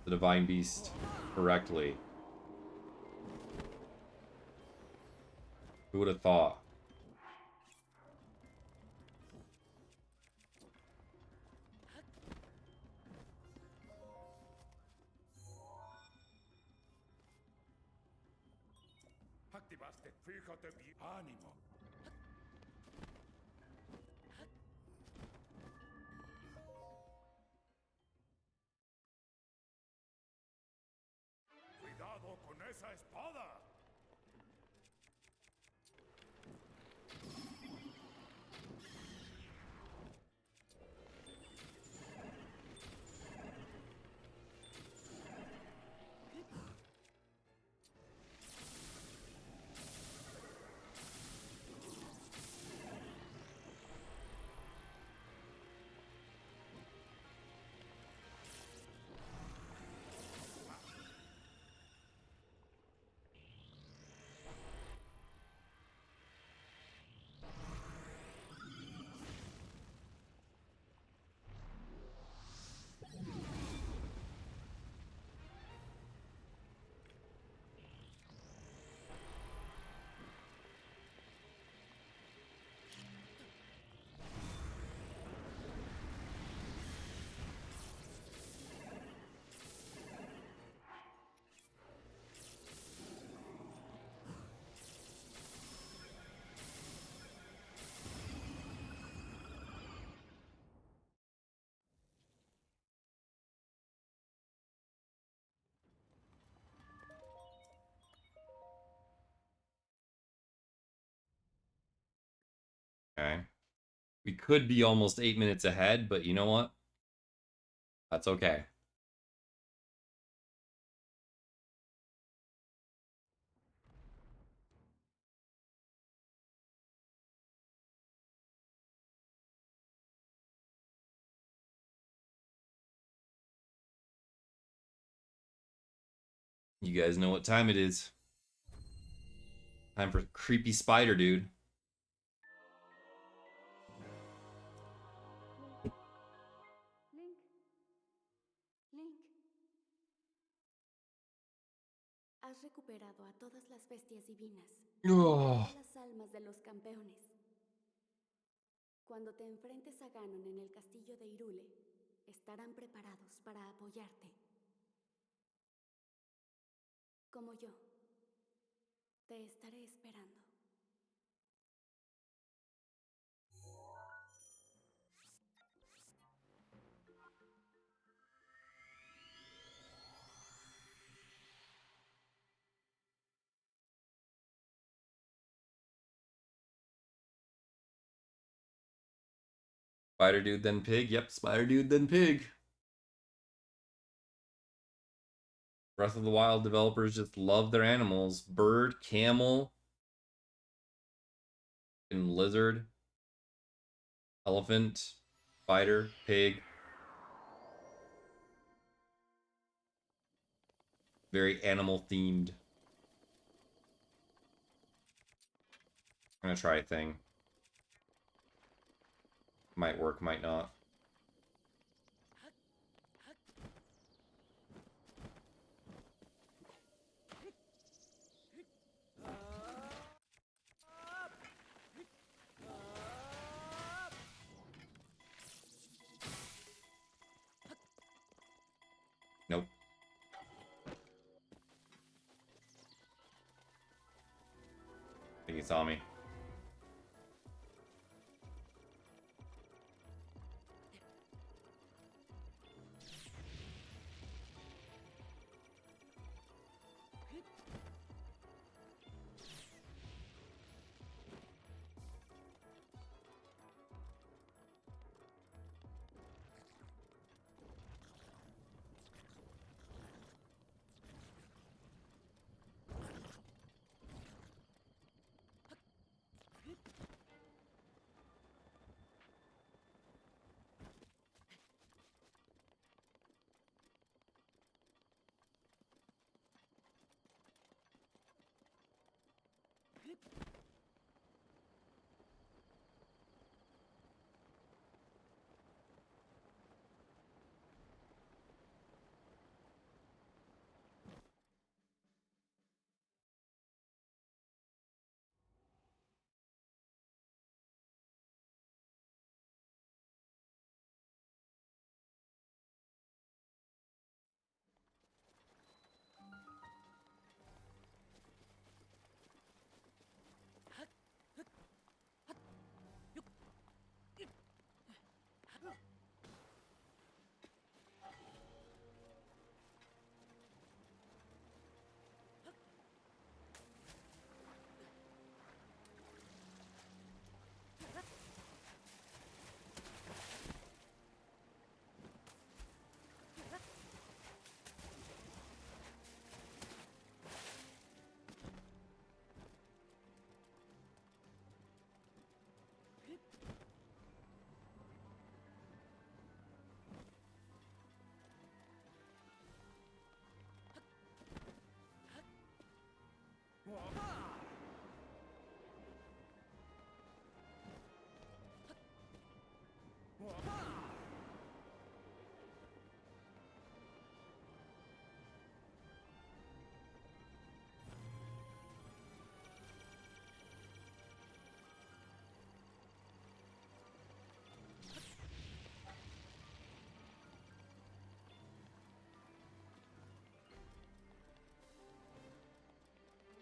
the Divine Beast correctly. Who would have thought? Activaste. Fíjate bien. Ánimo. Cuidado con esa espada. Okay. We could be almost 8 minutes ahead, but you know what? That's okay. You guys know what time it is. Time for creepy spider, dude. Has recuperado a todas las bestias divinas. Oh. A las almas de los campeones. Cuando te enfrentes a Ganon en el castillo de Hyrule, estarán preparados para apoyarte. Como yo, te estaré esperando. Spider dude, then pig. Yep, spider dude, then pig. Breath of the Wild developers just love their animals. Bird, camel, and lizard, elephant, spider, pig. Very animal themed. I'm gonna try a thing. Might work, might not. Nope. I think he saw me.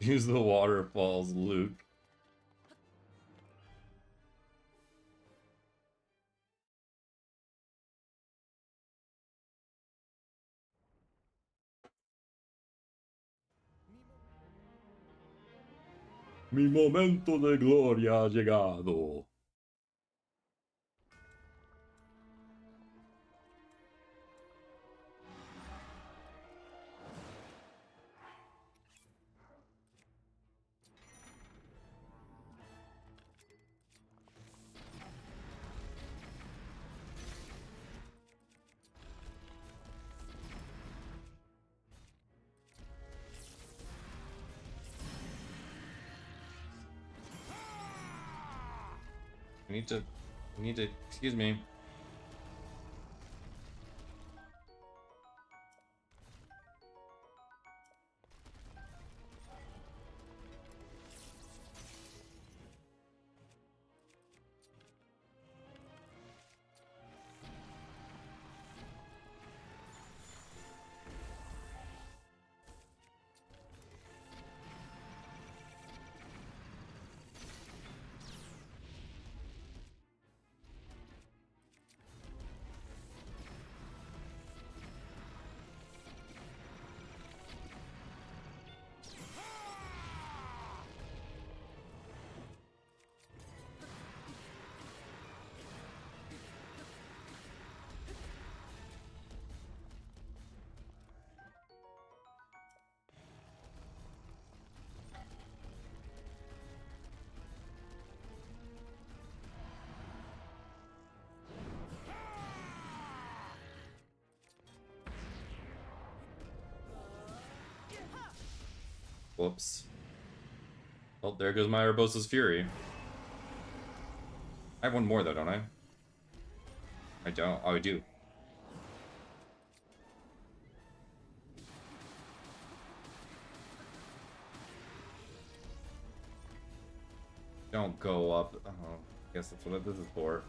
Use the waterfalls, Luke. Mi momento de gloria ha llegado. We need to, excuse me. Whoops. Well, there goes my Urbosa's Fury. I have one more though, don't I? I don't. Oh, I do. Don't go up. Oh, I guess that's what this is for.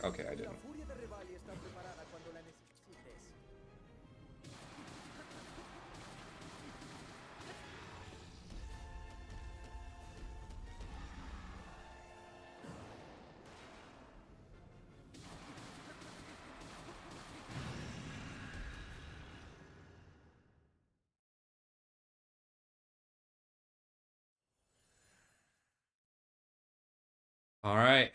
Okay, I La didn't. furia de Revali está preparada cuando la necesites. All right.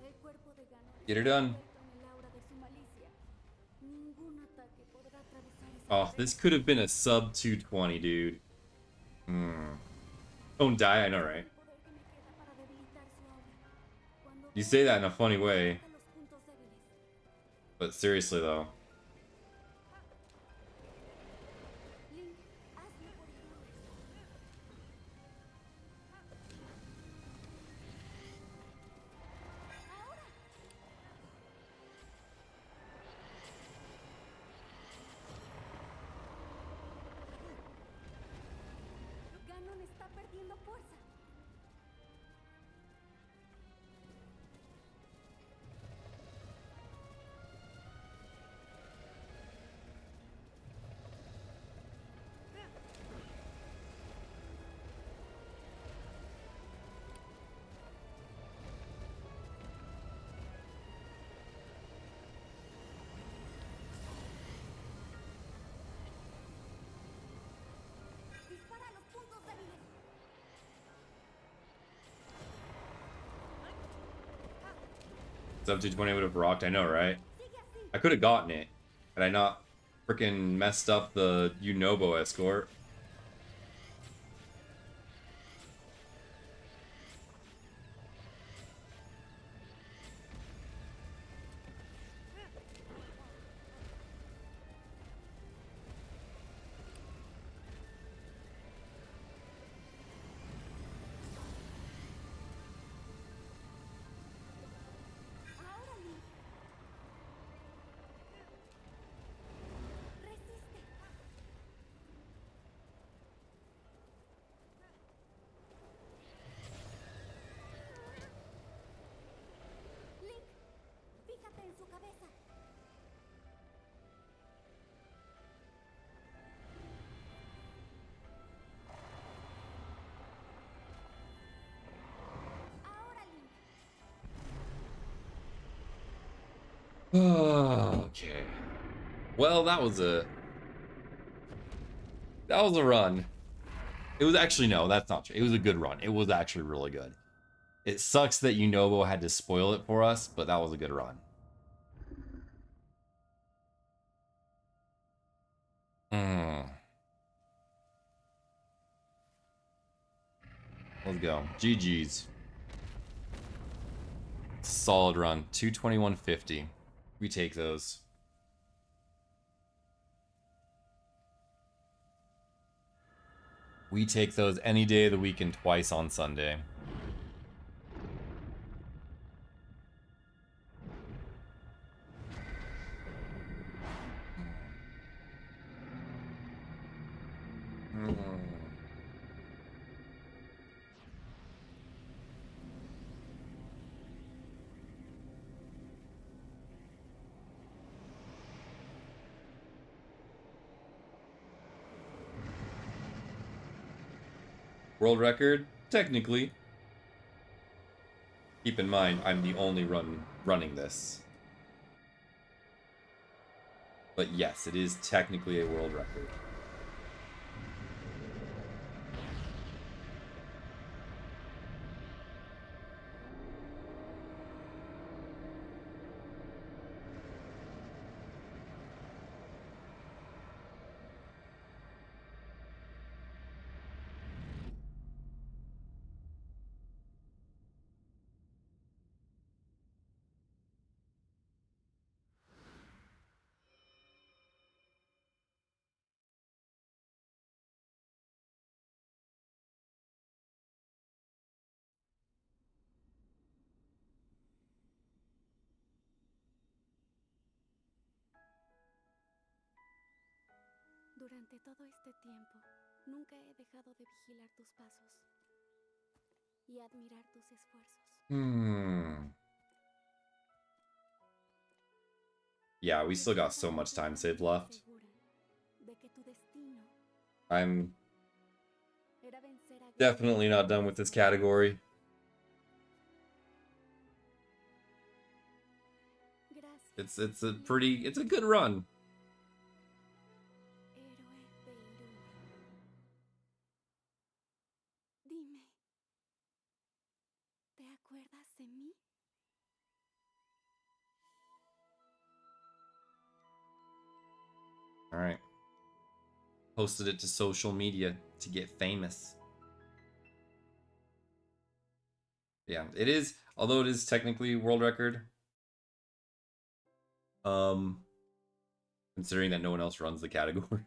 El cuerpo de Ganon Get her está done. envuelto en el aura de su malicia. Ningún ataque podrá atravesar esa Oh, barrera. this could have been a sub 220, dude. Don't die, I know, right? El poder que me queda para debilitar su aura. Cuando You vea say that in a funny way, ataca los puntos débiles. but seriously though. Link, hazlo por igual. Ahora. Ganon está perdiendo fuerza. Dispara a los puntos débiles. Sub 220 would have rocked, I know, right? Sigue así. I could have gotten it had I not freaking messed up the Unobo escort. Ahora, Link. Resiste. Link, fíjate en su cabeza. Ahora, Link. Okay. Well, that was a run. It was actually, no, that's not true. It was a good run. It was actually really good. It sucks that Unobo had to spoil it for us, but that was a good run. Let's go. GG's. Solid run. 221.50. We take those. We take those any day of the week and twice on Sunday. World record? Technically. Keep in mind, I'm the only running this. But yes, it is technically a world record. Durante todo este tiempo, nunca he dejado de vigilar tus pasos y admirar tus esfuerzos. Yeah, we still got so much time saved left. De que tu destino I'm era vencer a definitely not done with this category. Gracias, It's a good run. héroe de Irule. Dime, ¿te acuerdas de mí? All right. Posted it to social media to get famous. Yeah, it is, although it is technically world record. Considering that no one else runs the category.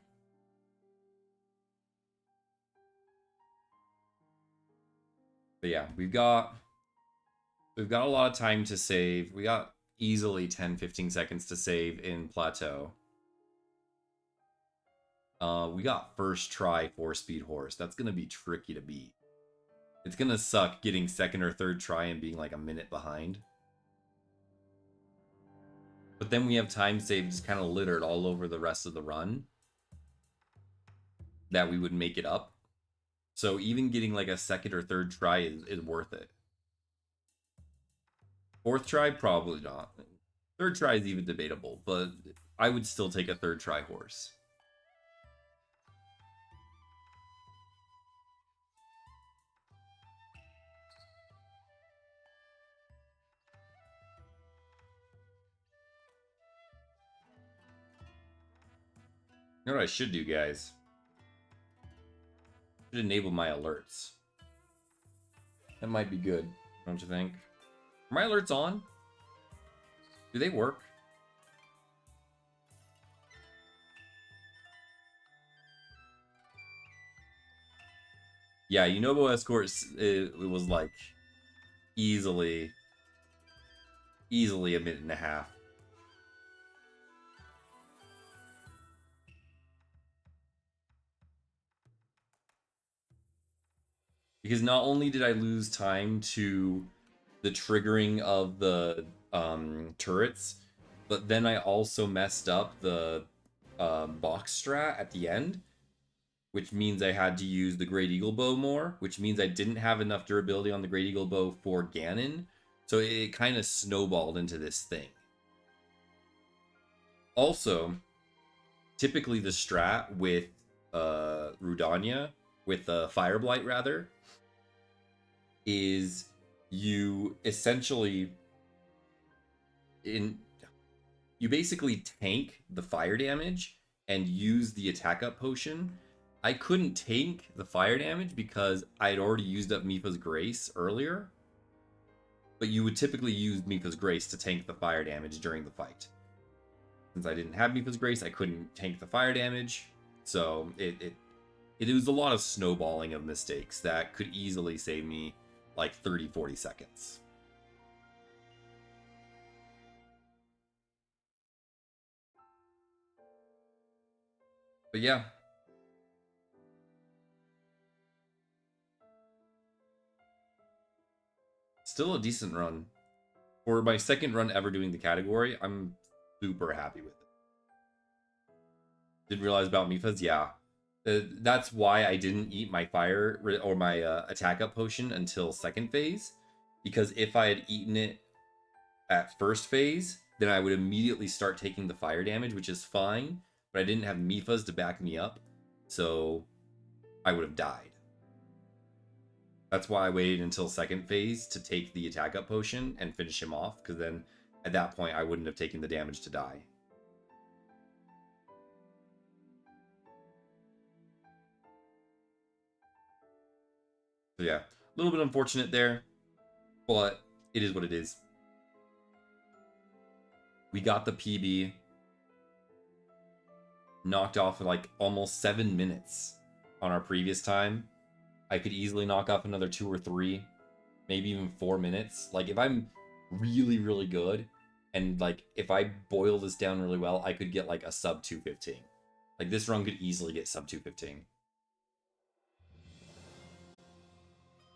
But yeah, we've got a lot of time to save. We got easily 10-15 seconds to save in plateau. We got first try 4-speed horse. That's gonna be tricky to beat. It's gonna suck getting second or third try and being like a minute behind. But then we have time save just kind of littered all over the rest of the run that we would make it up. So even getting like a second or third try is worth it. Fourth try, probably not. Third try is even debatable, but I would still take a third try horse. You know what I should do, guys? I should enable my alerts. That might be good, don't you think? Are my alerts on? Do they work? Yeah, Unobo Escort, it was like easily a minute and a half. Because not only did I lose time to the triggering of the turrets, but then I also messed up the box strat at the end, which means I had to use the Great Eagle Bow more, which means I didn't have enough durability on the Great Eagle Bow for Ganon, so it kind of snowballed into this thing. Also, typically the strat with Rudania, with Fire Blight rather, is you essentially you basically tank the fire damage and use the attack up potion. I couldn't tank the fire damage because I had already used up Mipha's Grace earlier, but you would typically use Mipha's Grace to tank the fire damage during the fight. Since I didn't have Mipha's Grace, I couldn't tank the fire damage, so it was a lot of snowballing of mistakes that could easily save me like 30-40 seconds. But yeah. Still a decent run. For my second run ever doing the category, I'm super happy with it. Did realize about Mipha's? Yeah. That's why I didn't eat my fire or my attack up potion until second phase, because if I had eaten it at first phase, then I would immediately start taking the fire damage, which is fine, but I didn't have Mipha's to back me up, so I would have died. That's why I waited until second phase to take the attack up potion and finish him off, because then at that point I wouldn't have taken the damage to die. So yeah, a little bit unfortunate there, but it is what it is. We got the PB, knocked off in like almost 7 minutes on our previous time. I could easily knock off another 2 or 3, maybe even 4 minutes. Like if I'm really, really good, and like if I boil this down really well, I could get like a sub 215. Like, this run could easily get sub 215.